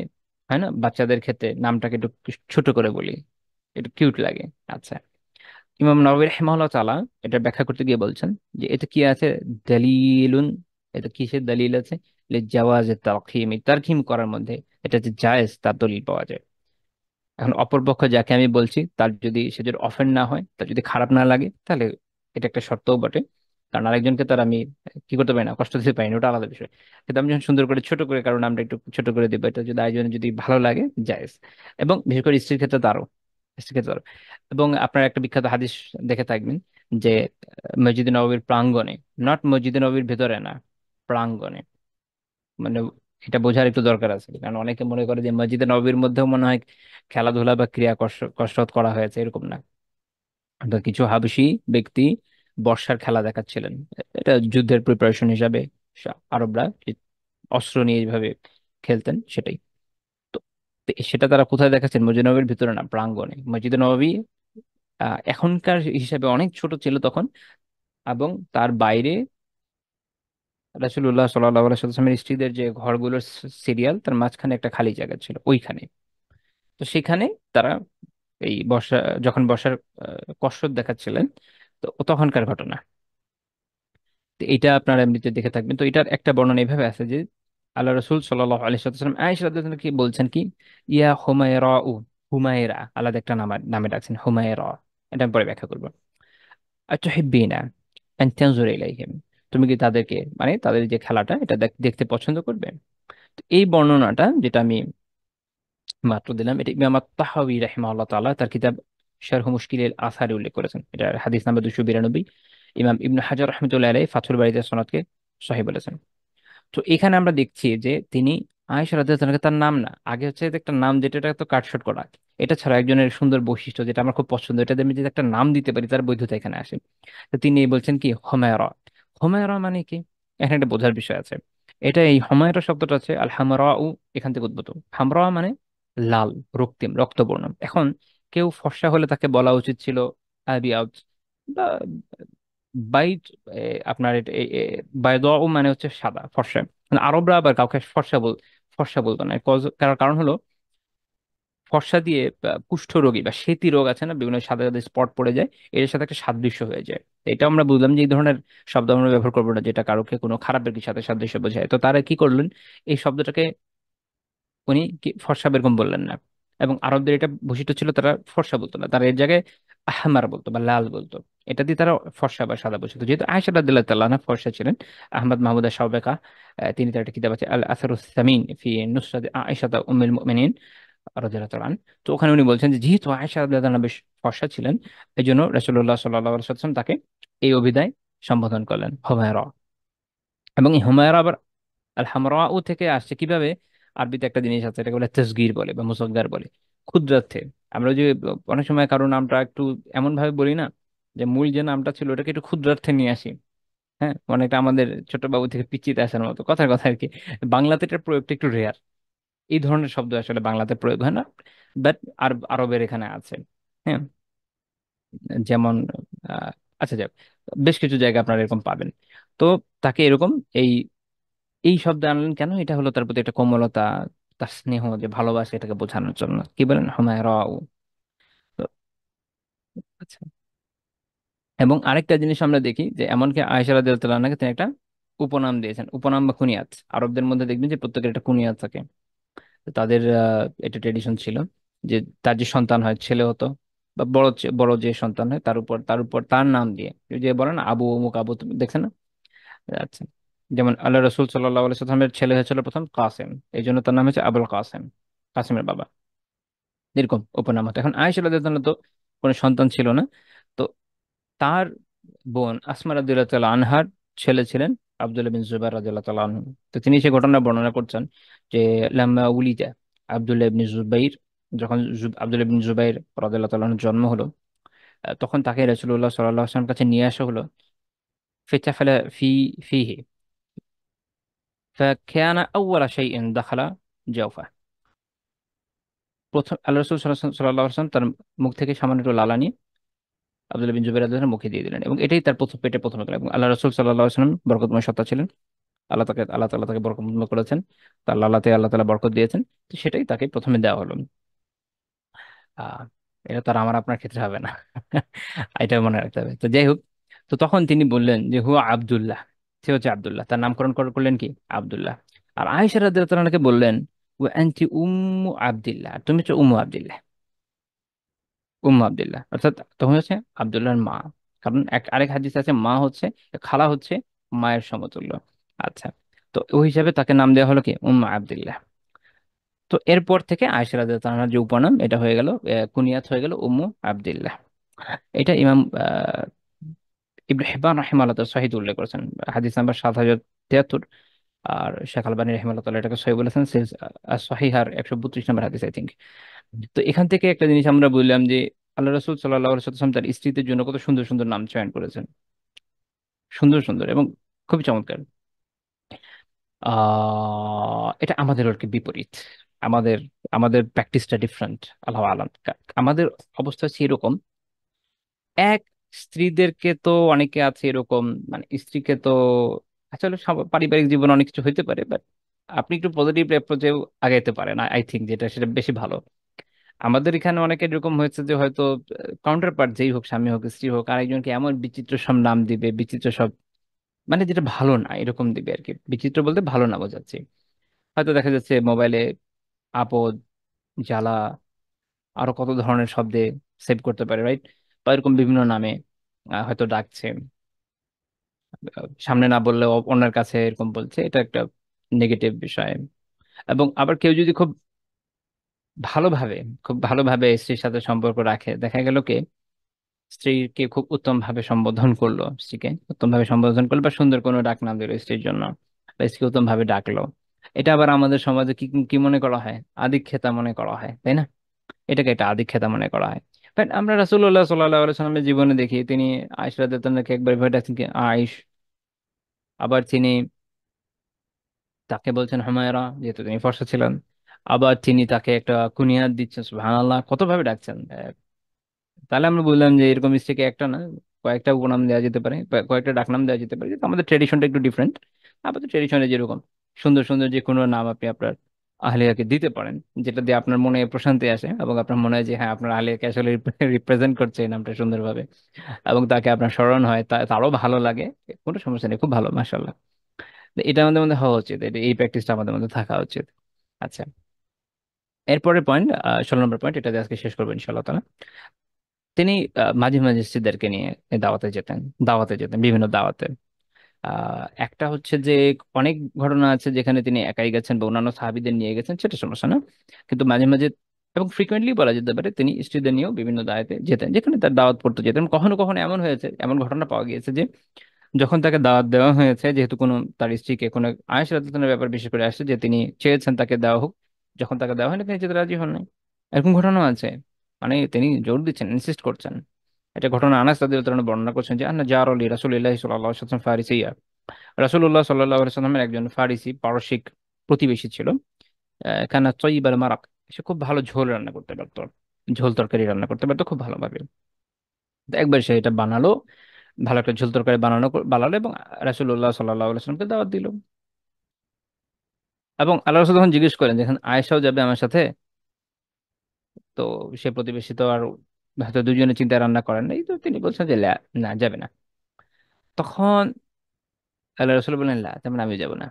হয় না বাচ্চাদের ক্ষেত্রে নামটাকে একটু ছোট করে বলি, একটু কিউট লাগে। আচ্ছা, ইমাম নববী রাহিমাহুল্লাহ তাআলা এটা ব্যাখ্যা করতে গিয়ে বলছেন যে এতে কি আছে, দলিলুন, এটা কিসের দলিল আছে, জাওয়াজে তারখিম, তারখিম করার মধ্যে এটা যে জায়েজ তার দলিল পাওয়া যায়। এখন অপরপক্ষ যাকে আমি বলছি তার যদি সে যদি অফেন্ড না হয়, তার যদি খারাপ না লাগে, তাহলে এটা একটা শর্তও বটে, কারণ আরেকজনকে তার আমি কি করতে পারি না, কষ্ট দিতে পারি না, ওটা আলাদা বিষয়। কিন্তু আমি যখন সুন্দর করে ছোট করে, কারণ আমরা একটু ছোট করে দিব, এটা যদি আরেকজনের যদি ভালো লাগে জায়েজ। এবং বিশেষ করে স্ত্রীর ক্ষেত্রে তো আরো, স্ত্রীর ক্ষেত্রে আরো। এবং আপনার একটা বিখ্যাত হাদিস দেখে থাকবেন যে মসজিদে নববীর প্রাঙ্গণে, নট মসজিদে নববীর ভেতরে না, প্রাঙ্গণে, মানে এটা বোঝার একটু দরকার আছে, কারণ অনেকে মনে করে যে মসজিদে নববীর মধ্যেও মনে হয় খেলাধুলা বা ক্রিয়া কসরত করা হয়েছে, এরকম না। অর্থাৎ কিছু হাবশি ব্যক্তি বর্ষার খেলা দেখাচ্ছিলেন। এটা যুদ্ধের প্রিপারেশন হিসাবে আরবরা যে অস্ত্র নিয়ে যেভাবে খেলতেন সেটাই। তো তো সেটা তারা কোথায় দেখাচ্ছেন? মসজিদ নববীর ভিতরে না, প্রাঙ্গণে। মসজিদ নববী এখনকার হিসাবে অনেক ছোট ছিল তখন, এবং তার বাইরে রাসূলুল্লাহ সাল্লাল্লাহু আলাইহি ওয়াসাল্লামের স্ত্রীদের যে ঘরগুলোর সিরিয়াল, তার মাঝখানে একটা খালি জায়গা ছিল ওইখানে। তো সেখানে তারা এই বর্ষা, যখন বর্ষার কসরত দেখাচ্ছিলেন, তো তখনকার ঘটনা। তো এটা আপনারা এমনিতে দেখে থাকবেন। তো এটার একটা বর্ণনা এইভাবে আছে যে আল্লাহ রসুল সাল্লাল্লাহু আলাইহি ওয়াসাল্লাম আয়েশা রাদিয়াল্লাহু আনহা কি বলছেন কি, ইয়া হুমায়রা, হুমায়রা আলাদা একটা নামে ডাকছেন, হুমায়রা। এটা আমি পরে ব্যাখ্যা করবো। আতুহিব্বিনা আন তানজুরা ইলাইহিম, তুমি কি তাদেরকে, মানে তাদের যে খেলাটা, এটা দেখতে পছন্দ করবে? তো এই বর্ণনাটা যেটা আমি মাত্র দিলাম, এটা ইমাম আত-তাহাউই রাহিমাহুল্লাহ তাআলা তার কিতাব শারহ মুশকিলিল আসারে উল্লেখ করেছেন। এটা হাদিস নাম্বার 292। ইমাম ইবনে হাজার রাহমাতুল্লাহি আলাইহি ফাথুল বারীতে সনদকে সহিহ বলেছেন। তো এখানে আমরা দেখছি যে তিনি আয়েশা রাদিয়াল্লাহু আনহা, তার নাম না, আগে হচ্ছে যে একটা নাম, যেটা এটা তো কাটশট করা। এটা ছাড়া একজনের সুন্দর বৈশিষ্ট্য যেটা আমার খুব পছন্দ, এটা দিয়ে আমি যদি একটা নাম দিতে পারি, তার বৈধতা এখানে আসে। তো তিনি এই বলছেন কি, হোমায়রা। হোমায়রা মানে কি? এখানে একটা বোঝার বিষয় আছে। এটা, এই হোমায়রা শব্দটা আছে আল হামরা, এখান থেকে উদ্ভূত। হামরা মানে লাল, রক্তিম, রক্তবর্ণ। এখন কেউ ফর্সা হলে তাকে বলা উচিত ছিল আবিয়াদ, বা বাইট, আপনার বাইদাউ মানে হচ্ছে সাদা, ফর্সা। মানে আরবরা আবার কাউকে ফর্সা বলতো না। কারণ কারণ হলো, ফর্সা দিয়ে কুষ্ঠ রোগী বা শ্বেতি রোগ আছে না, বিভিন্ন সাদা সাদা স্পট পড়ে যায়, এর সাথে একটা সাদৃশ্য হয়ে যায়। তো এটা আমরা বুঝলাম যে এই ধরনের শব্দ আমরা ব্যবহার করবো না, যেটা কারোকে কোনো খারাপের কিছু সাথে সাদৃশ্য বোঝায়। তো তারা কি করলেন, এই শব্দটাকে উনি কি ফর্সা বেরকম বললেন না। এবং আরবদের এটা বৈশিষ্ট্য ছিল, তারা ফর্সা বলতো না, তারা এর জায়গায় আহমার বলতো বা লাল বলতো। এটা দিয়ে তারা ফর্সা বা সাদা বলতো। যেহেতু আয়েশা রাদিয়াল্লাহু তাআলা আনহা ফর্সা ছিলেন, আহমদ মাহমুদ শাওবেকা, তিনি তার একটা কিতাব আছে আল আসারুস সামিন ফি নুসরাত আয়েশা উম্মুল মুমিনিন রাদিয়াল্লাহু তাআলা আনহা। তো ওখানে উনি বলছেন যে যেহেতু আয়েশা রাদিয়াল্লাহু আনহা বেশ ফর্সা ছিলেন, এই জন্য রাসূলুল্লাহ সাল্লাল্লাহু আলাইহি ওয়াসাল্লাম তাকে এই অভিধায় সম্বোধন করলেন, হুমায়রা। এবং এই হুমায়রা আবার আল হামরাউ থেকে আসছে কিভাবে? আরবিতে একটা জিনিস আছে, এটাকে বলে তাসগীর বলে বা মুসাগগার বলে, ক্ষুদ্রার্থে। আমরা যে অনেক সময় কারো নামটা একটু এমন ভাবে বলি না, যে মূল যে নামটা ছিল ওটাকে একটু ক্ষুদ্রার্থে নিয়ে আসি। হ্যাঁ, অনেকটা আমাদের ছোট বাবু থেকে পিচ্চিতে আসার মতো, কথার কথা আর কি। বাংলাতে এটার প্রয়োগটা একটু রেয়ার। এই ধরনের শব্দ আসলে বাংলাতে প্রয়োগ হয় না, বাট আরবের এখানে আছে। হ্যাঁ, যেমন আহ, আচ্ছা যাক, বেশ কিছু জায়গা আপনারা এরকম পাবেন। তো তাকে এরকম এই এই শব্দ আনলেন কেন? এটা হলো তার প্রতি একটা কোমলতা, তার স্নেহ, যে ভালোবাসা, এটাকে বোঝানোর জন্য কি বলেন হুমায়রাউ। তো আচ্ছা, এবং আরেকটা জিনিস আমরা দেখি যে এমনকি আয়েশা রাদিয়াল্লাহু আনহাকে তিনি একটা উপনাম দিয়েছেন, উপনাম বা কুনিয়াত। আরবদের মধ্যে দেখবেন যে প্রত্যেকের একটা কুনিয়াত থাকে। তো তাদের এটা ট্রেডিশন ছিল যে তার যে সন্তান হয়, ছেলে হতো বা বড় যে সন্তান হয়, তার উপর তার নাম দিয়ে, ওই যে বলেন আবু অমুক আবু, তুমি দেখছেন না? আচ্ছা, যেমন আল্লাহ রসুল সাল্লাল্লাহু আলাইহি সাল্লামের ছেলে হয়েছিল প্রথম কাসেম, এই জন্য তার নাম হচ্ছে আবুল কাসেম, কাসেমের বাবা। এরকম উপনাম হতো। এখন আয়েশা রাদিয়াল্লাহু আনহা তো কোনো সন্তান ছিল না। তো তার বোন আসমা রাদিয়াল্লাহু তাআলা আনহার ছেলে ছিলেন আব্দুল্লাহ বিন জুবাইর রাদিয়াল্লাহু তাআলা আনহু। তো তিনি সেই ঘটনা বর্ণনা করছেন যে লাম্মা উলিদা আব্দুল্লাহ ইবনে জুবাইর, যখন আব্দুল্লাহ বিন জুবাইর রাদিয়াল্লাহু তাআলা আনহুর জন্ম হলো, তখন তাকে রাসূলুল্লাহ সাল্লাল্লাহু আলাইহি ওয়াসাল্লামের কাছে নিয়ে আসা হলো। ফিতাফালা ফিহি ফাকানা আউওয়ালা শাইইন দাখালা জাওফা। প্রথম আল্লাহ রাসূল সাল্লাল্লাহু আলাইহি ওয়াসাল্লাম তার মুখ থেকে সামান্য একটু লালা নিয়ে আব্দুল্লাহ বিন জুবাইর রাদিয়াল্লাহু আনহুর মুখে দিয়ে দিলেন, এবং এটাই তার প্রথম পেটে প্রথমে গেল। এবং আল্লাহ রাসূল সাল্লাল্লাহু আলাইহি ওয়াসাল্লাম বরকতময় সত্তা ছিলেন। আল্লাহ তাআলা তাকে বরকতময় করেছেন, তার লালাতে আল্লাহ তাআলা বরকত দিয়েছেন। তো সেটাই তাকে প্রথমে দেওয়া হলো। আহ এটা তো আর আমার আপনার ক্ষেত্রে হবে না। এটা মনে রাখতে হবে। তো যাই হোক, তো তখন তিনি বললেন যে হুয়া আব্দুল্লাহ, সে হচ্ছে আব্দুল্লাহ, তার নামকরণ করলেন কি আব্দুল্লাহ। আর আয়েশা রাদিয়াল্লাহু তাআলাকে বললেন ওয়া আনতি উম্মু আব্দুল্লাহ, তুমি হচ্ছে উম্মু আব্দুল্লাহ। উম্মু আব্দুল্লাহ অর্থাৎ তুমি হচ্ছে আব্দুল্লাহর মা। কারণ আরেক হাদিস আছে, মা হচ্ছে, খালা হচ্ছে মায়ের সমতুল্য। আচ্ছা, তো ওই হিসাবে তাকে নাম দেওয়া হলো কি উম্মু আব্দুল্লাহ। তো এরপর থেকে আয়েশা রাদিয়াল্লাহু তাআলার যে উপনাম, এটা হয়ে গেল কুনিয়াত হয়ে গেল উম্মু আব্দুল্লাহ। এটা ইমাম ইবনে হিব্বান রাহিমাহুল্লাহ তার সহিহ উল্লেখ করেছেন, হাদিস নাম্বার 7073। আর শেখ আলবানী রহমাতুল্লাহ তাআলা এটাকে সহিহ বলেছেন, সহিহার 132 নম্বর হাদিস আই থিংক। তো এখান থেকে একটা জিনিস আমরা বুঝলাম যে আল্লাহ রাসূল সাল্লাল্লাহু আলাইহি ওয়াসাল্লাম তার স্ত্রীদের জন্য কত সুন্দর সুন্দর নাম চয়ন করেছেন, সুন্দর সুন্দর এবং খুবই চমৎকার। এটা আমাদের আর কি বিপরীত। আমাদের আমাদের প্র্যাকটিসটা ডিফারেন্ট, আল্লাহ আলাম। আমাদের অবস্থা হচ্ছে এরকম, এক, স্ত্রীদেরকে তো অনেকে আছে এরকম, মানে স্ত্রীকে তো আসলে পারিবারিক জীবনে অনেক কিছু হইতে পারে, বাট আপনি একটু পজিটিভ অ্যাপ্রোচেও আগাইতে পারেন, আই থিঙ্ক যেটা সেটা বেশি ভালো। আমাদের এখানে অনেকে এরকম হয়েছে যে হয়তো কাউন্টার পার্ট যেই হোক, স্বামী হোক স্ত্রী হোক, আরেকজনকে এমন বিচিত্র সব নাম দিবে, বিচিত্র সব, মানে যেটা ভালো না এরকম দিবে আর কি। বিচিত্র বলতে ভালো না বোঝাচ্ছি। হয়তো দেখা যাচ্ছে মোবাইলে আপদ, জ্বালা, আরো কত ধরনের শব্দে সেভ করতে পারে, রাইট? বা এরকম বিভিন্ন নামে হয়তো ডাকছে, সামনে না বললেও অন্যের কাছে এরকম বলছে, এটা একটা নেগেটিভ বিষয়। এবং আবার কেউ যদি ভালোভাবে খুব ভালোভাবে স্ত্রীর সাথে সম্পর্ক রাখে, দেখা গেল কি স্ত্রীকে খুব উত্তম ভাবে সম্বোধন করলো, স্ত্রীকে উত্তম ভাবে সম্বোধন করলো বা সুন্দর কোনো ডাক নাম দিল স্ত্রীর জন্য, বা স্ত্রীকে উত্তম ভাবে ডাকলো, এটা আবার আমাদের সমাজে কি কি মনে করা হয়? আধিক্যতা মনে করা হয়, তাই না? এটাকে একটা আধিক্যতা মনে করা হয়। বাট আমরা রাসূলুল্লাহ সাল্লাল্লাহু আলাইহি সাল্লামের জীবনে দেখি তিনি আয়েশা রাদিয়াল্লাহু আনহাকে একবার ভেবে ডাকছেন কি আয়েশ, আবার তিনি তাকে বলছেন হুমায়রা, যেহেতু তিনি ফর্সা ছিলেন। আবার তিনি তাকে একটা কুনিয়াত দিচ্ছেন, সুবহানাল্লাহ, কত ভাবে ডাকছেন। তাহলে আমরা বললাম যে এরকম স্ত্রীকে একটা না, কয়েকটা উপনাম দেওয়া যেতে পারে, কয়েকটা ডাকনাম দেওয়া যেতে পারে, কিন্তু আমাদের ট্রেডিশনটা একটু ডিফারেন্ট। আমাদের ট্রেডিশনে যেরকম সুন্দর সুন্দর যে কোনো নাম আপনি আপনার আহলিয়াকে দিতে পারেন, যেটা দিয়ে আপনার মনে প্রশান্তি আসে এবং আপনার মনে হয় যে হ্যাঁ আপনার আহলিয়াকে আসলে রিপ্রেজেন্ট করছে এই নামটা সুন্দরভাবে, এবং তাকে আপনার স্মরণ হয়, তারও ভালো লাগে, কোনো সমস্যা নেই, খুব ভালো, মাশাআল্লাহ। তো এটা আমাদের মধ্যে হওয়া উচিত, এই প্র্যাকটিসটা আমাদের মধ্যে থাকা উচিত। আচ্ছা, এরপরের পয়েন্ট, 16 নম্বর পয়েন্ট, এটা দিয়ে আজকে শেষ করবো ইনশাআল্লাহ তাআলা। তিনি মাঝে মাঝে স্ত্রীদেরকে নিয়ে দাওয়াতে যেতেন, দাওয়াতে যেতেন, বিভিন্ন দাওয়াতে। একটা হচ্ছে যে অনেক ঘটনা আছে যেখানে তিনি একাই গেছেন বা অন্যান্য সাহাবীদের নিয়ে গেছেন, সেটা সমস্যা না। কিন্তু মাঝে মাঝে এবং ফ্রিকোয়েন্টলি বলা যেতে পারে তিনি স্ত্রীদের নিয়েও বিভিন্ন দাওয়াতে যেতেন, যেখানে তার দাওয়াত পড়তে যেতেন। কখনো কখনো এমন হয়েছে, এমন ঘটনা পাওয়া গিয়েছে যে যখন তাকে দাওয়াত দেওয়া হয়েছে, যেহেতু কোনো তার স্ত্রীকে কোনো আয়েশা রাদিয়াল্লাহু আনহার ব্যাপার বিশেষ করে আসছে যে তিনি চেয়েছেন তাকে দেওয়া হোক, যখন তাকে দেওয়া হয়নি তিনি যেতে রাজি হন নাই, এরকম ঘটনা আছে। মানে তিনি জোর দিচ্ছেন, ইনসিস্ট করছেন। এটা ঘটনা আনাস রাদিয়াল্লাহু আনহু বর্ণনা করছেন যে আন্না জার আলী রাসূলুল্লাহ সাল্লাল্লাহু আলাইহি ওয়াসাল্লাম ফারিসিয়া, রাসূলুল্লাহ সাল্লাল্লাহু আলাইহি ওয়াসাল্লামের একজন ফারিসি পারসিক প্রতিবেশী ছিল। কানা তয়্যিবাল মারাক, সে খুব ভালো ঝোল রান্না করতে পারতো, ঝোল তরকারি রান্না করতে পারতো খুব ভালোভাবে। তো একবার সে এটা বানালো, ভালো একটা ঝোল তরকারি বানালো এবং রাসূলুল্লাহ সাল্লাল্লাহু আলাইহি ওয়াসাল্লামকে দাওয়াত দিল। এবং আল্লাহ রাসূল যখন জিজ্ঞেস করেন যেখানে আয়েশাও যাবে আমার সাথে, তো সে প্রতিবেশী তো আর হয়তো দুজনে চিন্তায় রান্না করেন নাই, তো তিনি বলছেন যে না যাবে না। তখন আল্লাহ রাসূল বললেন লা, তেমন আমি যাব না।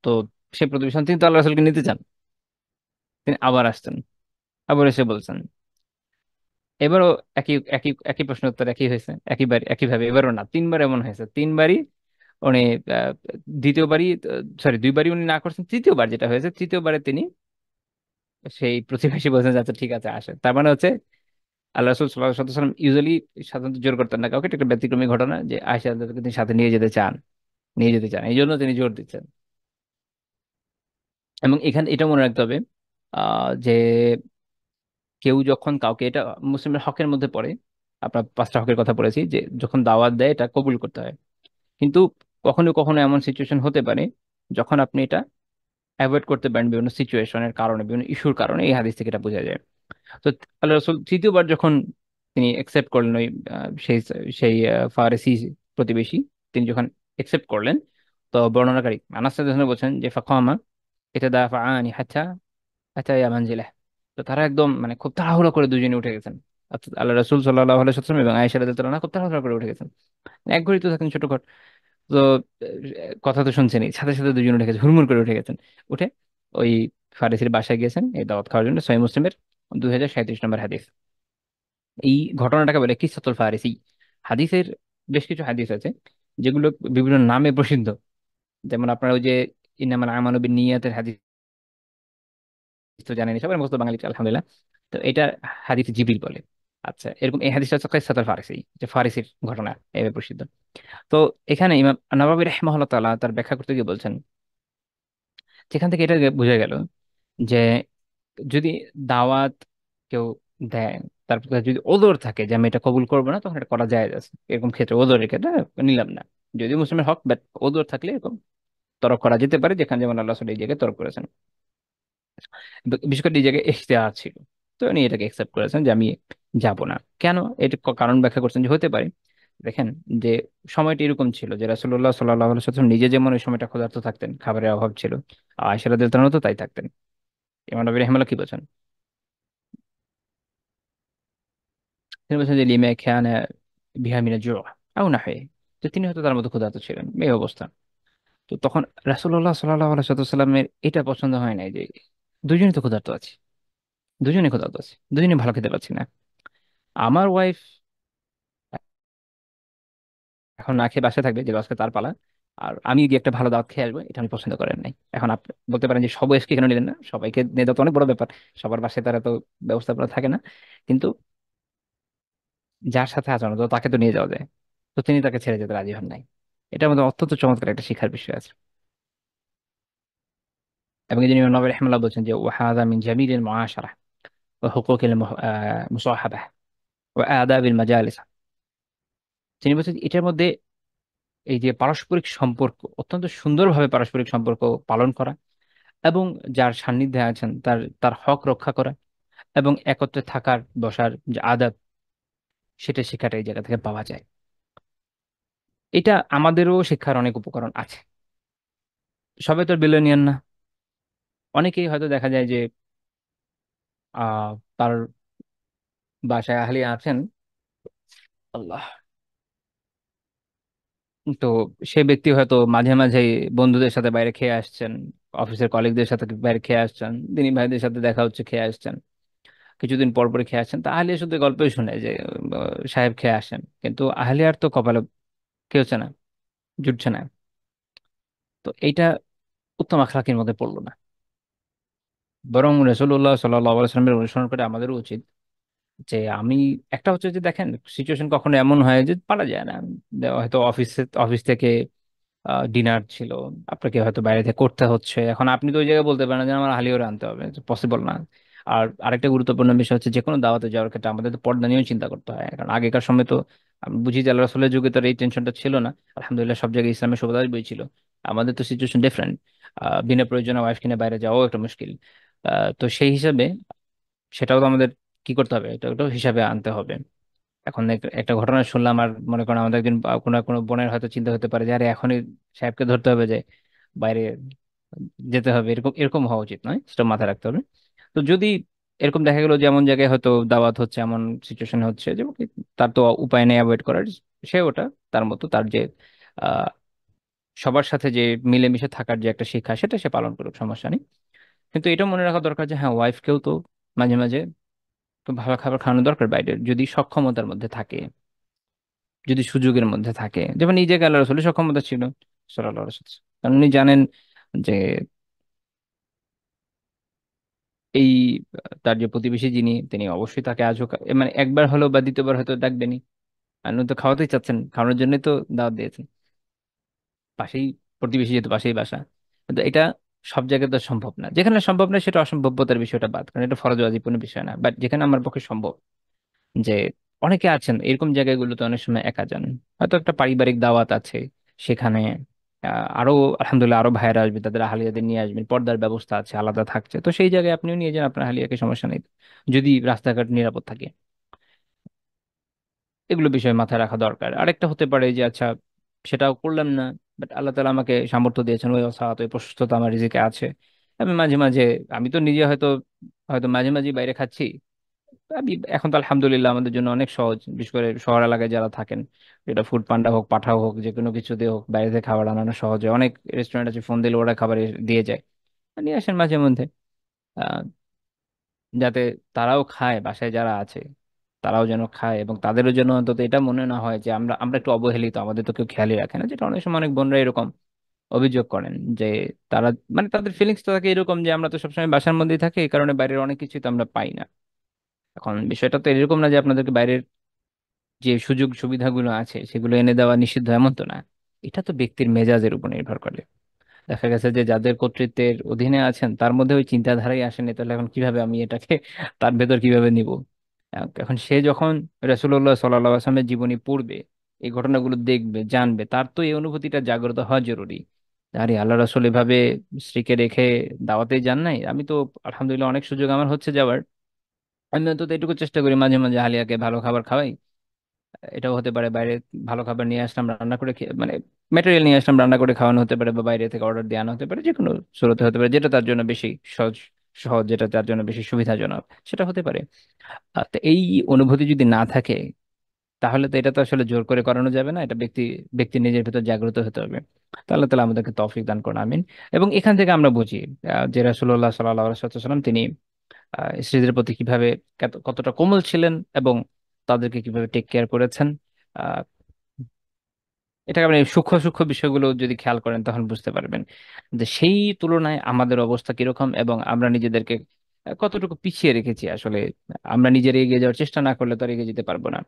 তো সে প্রতিবেশী, তিনি তো আল্লাহ রাসূলকে নিতে চান, তিনি আবার আসছেন, আবার এসে বলছেন। এবারও একই একই একই প্রশ্ন উত্তর একই হয়েছে, একইবার একইভাবে, এবারও না, তিনবার এমন হয়েছে, তিনবারই উনি আহ, দ্বিতীয়বারই, সরি দুইবারই উনি না করছেন, তৃতীয়বার যেটা হয়েছে, তৃতীয়বারে তিনি সেই প্রতিবেশী বলছেন যে, আচ্ছা ঠিক আছে আসে। তার মানে হচ্ছে আল্লাহ রাসূল সাল্লাল্লাহু আলাইহি ওয়াসাল্লাম ইউজুয়ালি সাধারণত জোর করতেন না কাউকে, এটা একটা ব্যতিক্রমী ঘটনা যে আয়েশা রাদিয়াল্লাহু আনহাকে তিনি সাথে নিয়ে যেতে চান, নিয়ে যেতে চান, এই জন্য তিনি জোর দিচ্ছেন। এবং এখানে এটা মনে রাখতে হবে যে কেউ যখন কাউকে, এটা মুসলিমের হকের মধ্যে পড়ে, আপনার 5টা হকের কথা বলেছি, যে যখন দাওয়াত দেয় এটা কবুল করতে হয়। কিন্তু কখনো কখনো এমন সিচুয়েশন হতে পারে যখন আপনি এটা অ্যাভয়েড করতে পারেন বিভিন্ন সিচুয়েশনের কারণে, বিভিন্ন ইস্যুর কারণে, এই হাদিস থেকে এটা বোঝা যায়। তো আল্লাহ রসুল তৃতীয়বার যখন তিনি একসেপ্ট করলেন ওই সেই সেই ফারেসি প্রতিবেশী, তিনি যখন একসেপ্ট করলেন, তো বর্ণনাকারী আনাস রাদিয়াল্লাহু আনহু বলছেন যে ফাকামা এটা দা ফাআনি হাত্তা আতা ইয়া মানজিলা, তো তারা একদম মানে খুব তাড়াহুড়ো করে দুজনে উঠে গেছেন। অর্থাৎ আল্লাহ রাসূল সাল্লাল্লাহু আলাইহি ওয়াসাল্লাম এবং আয়েশা রাদিয়াল্লাহু আনহা খুব তাড়াহুড়ো করে উঠে গেছেন। এক ঘড়ি তো থাকেন ছোট ঘর, তো কথা তো শুনছেনই, সাথে সাথে দুজন উঠে গেছে, হুড়মুড় করে উঠে গেছেন। উঠে ওই ফারিসির বাসায় গিয়েছেন এই দাওয়াত খাওয়ার জন্য। সহিহ মুসলিমের 2037 নম্বর হাদিস। এই ঘটনাটাকে বলে কিসসাতুল ফারিসি। হাদিসের বেশ কিছু হাদিস আছে যেগুলো বিভিন্ন নামে প্রসিদ্ধ, যেমন আপনার ওই যে ইন্নামাল আমালু বিন্নিয়াতের হাদিস তো জানেন, সবাই মুস্ত বাঙালি আলহামদুলিল্লাহ। তো এটা হাদিস জিবরিল বলে। আচ্ছা, এরকম এই হাদিসটা হচ্ছে কিসসাতুল ফারিসি, যে ফারিসির ঘটনা এভাবে প্রসিদ্ধ। তো এখানে ইমাম নাবাবী রাহিমাহুল্লাহ তাআলা তার ব্যাখ্যা করতে গিয়ে বলছেন, যেখান থেকে এটা বোঝা গেল যে যদি দাওয়াত কেউ দেয়, তারপর তার যদি ওযর থাকে যে আমি এটা কবুল করবো না, তখন এটা করা যায় আছে, এরকম ক্ষেত্রে ওযরের ক্ষেত্রে নিলাম না। যদি মুসলিমের হক, বাট ওযর থাকলে এরকম তরক করা যেতে পারে, যেখানে যেমন আল্লাহ সাল্লাল্লাহু আলাইহি ওয়াসাল্লাম এই জায়গায় তরক করেছেন। বিশেষ করে এই জায়গায় ইখতিয়ার ছিল, তো উনি এটাকে একসেপ্ট করেছেন যে আমি যাব না। কেন? এটা কারণ ব্যাখ্যা করছেন যে হতে পারে, দেখেন, যে সময়টা এরকম ছিল যে রাসূলুল্লাহ সাল্লাল্লাহু আলাইহি ওয়াসাল্লাম নিজে যেমন ওই সময়টা ক্ষুধার্ত থাকতেন, খাবারের অভাব ছিল, আয়েশা রাদিয়াল্লাহু তাআলা তো তাই থাকতেন। ইমাম নবী রাহিমাহুল্লাহ কি বলছেন? তিনি বলছেন যে লিমা খানা বিহা মিনা জু আও নাহি, যে তিনি হয়তো তার মতো ক্ষুধার্ত ছিলেন এই অবস্থা। তো তখন রাসূলুল্লাহ সাল্লাল্লাহু আলাইহি ওয়াসাল্লামের এটা পছন্দ হয় নাই যে দুজনেই তো ক্ষুধার্ত আছে, দুজনেই ক্ষুধার্ত আছে, দুজনেই ভালো খেতে পাচ্ছি না, আমার ওয়াইফ এখন না খেয়ে বাসায় থাকবে, যে আজকে তার পালা, আর আমি গিয়ে একটা ভালো দাওয়াত খেয়ে আসবো, এটা আমি পছন্দ করেন নাই। এখন আপনি বলতে পারেন যে সব ওয়াইফকে কেন নিলেন না, সবাইকে নিয়ে যাওয়া তো অনেক বড় ব্যাপার, সবার বাসায় তারা তো ব্যবস্থাপনা থাকে না। কিন্তু যার সাথে আচরণ তো তাকে তো নিয়ে যাওয়া যায়, তো তিনি তাকে ছেড়ে যেতে রাজি হন নাই। এটার মধ্যে অত্যন্ত চমৎকার একটা শিক্ষার বিষয় আছে। এবং এই জন্য ইমাম নবী রাহিমাহুল্লাহ বলছেন যে ওয়াহাদা মিন জামিলিল মুআশারা ওয়া হুকুকিল মুসাহাবাহ ওয়া আদাবিল মাজালিস। তিনি বলছেন এটার মধ্যে এই যে পারস্পরিক সম্পর্ক, অত্যন্ত সুন্দরভাবে পারস্পরিক সম্পর্ক পালন করা, এবং যার সান্নিধ্যে আছেন তার তার হক রক্ষা করা, এবং একত্রে থাকার বসার যে আদব, সেটা শেখাটা এই জায়গা থেকে পাওয়া যায়। এটা আমাদেরও শিক্ষার অনেক উপকরণ আছে। সবাই তো বিলিয়নিয়ার না, অনেকেই হয়তো দেখা যায় যে তার বাসায় আহলি আছেন, আল্লাহ, তো সে ব্যক্তি হয়তো মাঝে মাঝে বন্ধুদের সাথে বাইরে খেয়ে আসছেন, অফিসের কলিগদের সাথে বাইরে খেয়ে আসছেন, দিনী ভাইদের সাথে দেখা হচ্ছে খেয়ে আসছেন, কিছুদিন পর পর খেয়ে আসছেন, তা আহলিয়া শুধু গল্পই শুনে যে সাহেব খেয়ে আসেন, কিন্তু আহলিয়ার তো কপালে কি হচ্ছে না, জুটছে না। তো এইটা উত্তম আখলাকের মধ্যে পড়লো না। বরং রাসূলুল্লাহ সাল্লাল্লাহু আলাইহি ওয়াসাল্লামের অনুসরণ করে আমাদেরও উচিত যে আমি, একটা হচ্ছে যে দেখেন সিচুয়েশন কখনো এমন হয় যে পারা যায় না, হয়তো অফিস থেকে ডিনার ছিল, আপনাকে হয়তো বাইরে থেকে করতে হচ্ছে, এখন আপনি তো ওই জায়গায় বলতে পারেন যে আমার হালিওরে আনতে হবে, পসিবল না। আর আরেকটা গুরুত্বপূর্ণ বিষয় হচ্ছে যে কোনো দাওয়াতে যাওয়ার ক্ষেত্রে আমাদের তো পর্দা নিয়েও চিন্তা করতে হয়, কারণ আগেকার সময় তো আমি বুঝি যে আল্লাহ রাসূলের যুগে তো আর এই টেনশনটা ছিল না, আলহামদুলিল্লাহ সব জায়গায় ইসলামের সুবাতাস বই ছিল। আমাদের তো সিচুয়েশন ডিফারেন্ট, বিনা প্রয়োজনে ওয়াইফ কিনে বাইরে যাওয়াও একটা মুশকিল। তো সেই হিসাবে সেটাও তো আমাদের কি করতে হবে, এটা একটু হিসাবে আনতে হবে। এখন একটা ঘটনা শুনলাম, আর মনে করেন আমাদের একজন কোনো কোনো বোনের হয়তো চিন্তা হতে পারে যে আরে এখনই সাহেবকে ধরতে হবে, যে বাইরে যেতে হবে, এরকম এরকম হওয়া উচিত নয়, সেটা মাথায় রাখতে হবে। তো যদি এরকম দেখা গেলো যে এমন জায়গায় হয়তো দাওয়াত হচ্ছে, এমন সিচুয়েশন হচ্ছে যে তার তো উপায় নেই অ্যাভয়েড করার, সে ওটা তার মতো তার যে আহ সবার সাথে যে মিলেমিশে থাকার যে একটা শিক্ষা, সেটা সে পালন করুক, সমস্যা নেই। কিন্তু এটা মনে রাখা দরকার যে হ্যাঁ, ওয়াইফকেও তো মাঝে মাঝে তো ভালো খাবার খাওয়ানো দরকার বাইরে, যদি সক্ষমতার মধ্যে থাকে, যদি সুযোগের মধ্যে থাকে, যেমন এই জায়গায় আল্লাহ রসুলের সক্ষমতা ছিল সাল্লাল্লাহু আলাইহি ওয়াসাল্লাম। কারণ উনি জানেন যে এই তার যে প্রতিবেশী যিনি, তিনি অবশ্যই তাকে আজ হোক মানে একবার হলো বা দ্বিতীয়বার হয়তো ডাকবেনি, আর উনি তো খাওয়াতেই চাচ্ছেন, খাওয়ানোর জন্যই তো দাওয়াত দিয়েছেন, পাশেই প্রতিবেশী যেহেতু পাশেই বাসা। কিন্তু এটা সব জায়গায় তো সম্ভব না, যেখানে সম্ভব না সেটা অসম্ভবতার বিষয়টা বাদ, কারণ এটা ফরজ ওয়াজিব কোনো বিষয় না, বাট যেখানে আমার পক্ষে সম্ভব, যে অনেকে আছেন এরকম জায়গাগুলোতে অনেক সময় একা যান, হয়তো একটা পারিবারিক দাওয়াত আছে, সেখানে আরো আলহামদুলিল্লাহ আরো ভাইরা আসবে, তাদের আহলিয়াদের নিয়ে আসবেন, পর্দার ব্যবস্থা আছে, আলাদা থাকছে, তো সেই জায়গায় আপনিও নিয়ে যান আপনার আহলিয়াকে, সমস্যা নেই, যদি রাস্তাঘাট নিরাপদ থাকে। এগুলো বিষয় মাথায় রাখা দরকার। আরেকটা হতে পারে যে আচ্ছা, সেটাও করলাম না, বাট আল্লাহ তালা আমাকে সামর্থ্য দিয়েছেন, ওই অসাহাত ওই প্রশস্ততা আমার রিজিকে আছে, আমি মাঝে মাঝে, আমি তো নিজে হয়তো হয়তো মাঝে মাঝে বাইরে খাচ্ছি, আমি এখন তো আলহামদুলিল্লাহ আমাদের জন্য অনেক সহজ, বিশেষ করে শহর এলাকায় যারা থাকেন, এটা ফুড পান্ডা হোক, পাঠাও হোক, যে কোনো কিছু দিয়ে হোক, বাইরে থেকে খাবার আনানো সহজে, অনেক রেস্টুরেন্ট আছে ফোন দিলে ওরা খাবার দিয়ে যায়, নিয়ে আসেন মাঝে মধ্যে, আহ, যাতে তারাও খায়, বাসায় যারা আছে তারাও যেন খায়, এবং তাদেরও যেন অন্তত এটা মনে না হয় যে আমরা আমরা একটু অবহেলিত, আমাদের তো কেউ খেয়ালই রাখে না, যেটা অনেক সময় অনেক বোনরা এরকম অভিযোগ করেন যে তারা, মানে তাদের ফিলিংস তো থাকে এরকম যে আমরা তো সবসময় বাসার মধ্যেই থাকি, এই কারণে বাইরের অনেক কিছুই তো আমরা পাই না। এখন বিষয়টা তো এরকম না যে আপনাদেরকে বাইরের যে সুযোগ সুবিধাগুলো আছে সেগুলো এনে দেওয়া নিষিদ্ধ, এমন তো না। এটা তো ব্যক্তির মেজাজের উপর নির্ভর করে। দেখা গেছে যে যাদের কর্তৃত্বের অধীনে আছেন তার মধ্যে ওই চিন্তাধারাই আসেনি, তাহলে এখন কিভাবে আমি এটাকে তার ভেতর কিভাবে নিব? এখন সে যখন রাসূলুল্লাহ সাল্লাল্লাহু আলাইহি ওয়াসাল্লামের জীবনী পড়বে, এই ঘটনাগুলো দেখবে, জানবে, তার তো এই অনুভূতিটা জাগ্রত হওয়া জরুরি। আরে আল্লাহ রাসূল এভাবে স্ত্রীকে রেখে দাওয়াতে যান নাই, আমি তো আলহামদুলিল্লাহ অনেক সুযোগ আমার হচ্ছে যাওয়ার, আমি অন্তত এটুকু চেষ্টা করি মাঝে মাঝে আলিয়াকে ভালো খাবার খাওয়াই। এটাও হতে পারে বাইরে ভালো খাবার নিয়ে আসলাম রান্না করে মানে ম্যাটেরিয়াল নিয়ে আসলাম রান্না করে খাওয়ানো হতে পারে, বা বাইরে থেকে অর্ডার দিয়ে আনা হতে পারে, যে কোনো শুরুতে হতে পারে যেটা তার জন্য বেশি সহজ, সহজ যেটা তার জন্য বেশি সুবিধাজনক সেটা হতে পারে। তো এই অনুভূতি যদি না থাকে, তাহলে তো এটা তো আসলে জোর করে করানো যাবে না, এটা ব্যক্তি নিজের ভিতর জাগ্রত হতে হবে। তাহলে তাহলে আমাদেরকে তৌফিক দান করুন, আমিন। এবং এখান থেকে আমরা বুঝি যে রাসূলুল্লাহ সাল্লাল্লাহু আলাইহি ওয়াসাল্লাম তিনি স্ত্রীদের প্রতি কিভাবে কতটা কোমল ছিলেন, এবং তাদেরকে কিভাবে টেক কেয়ার করেছেন। আহ এটা আপনি সূক্ষ্ম সূক্ষ্ম বিষয়গুলো যদি খেয়াল করেন তখন বুঝতে পারবেন যে সেই তুলনায় আমাদের অবস্থা কিরকম, এবং আমরা নিজেদেরকে কতটুকু পিছিয়ে রেখেছি আসলে। আমরা নিজের এগিয়ে যাওয়ার চেষ্টা না করলে তো আর এগিয়ে যেতে পারবো না।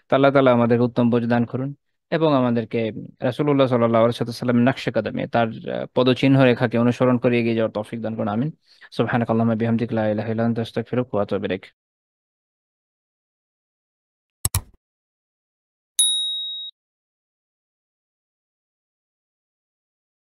তো আল্লাহ তাআলা আমাদেরকে উত্তম বোঝ দান করুন, এবং আমাদেরকে রাসূলুল্লাহ সাল্লাল্লাহু আলাইহি ওয়াসাল্লামের নকশে কদমে, তার পদচিহ্ন রেখাকে অনুসরণ করে এগিয়ে যাওয়ার তৌফিক দান করুন, আমিন। সুবহানাকাল্লাহুম্মা বিহামদিকা লা ইলাহা ইল্লা আনতা আস্তাগফিরুকা ওয়া আতুবু ইলাইক।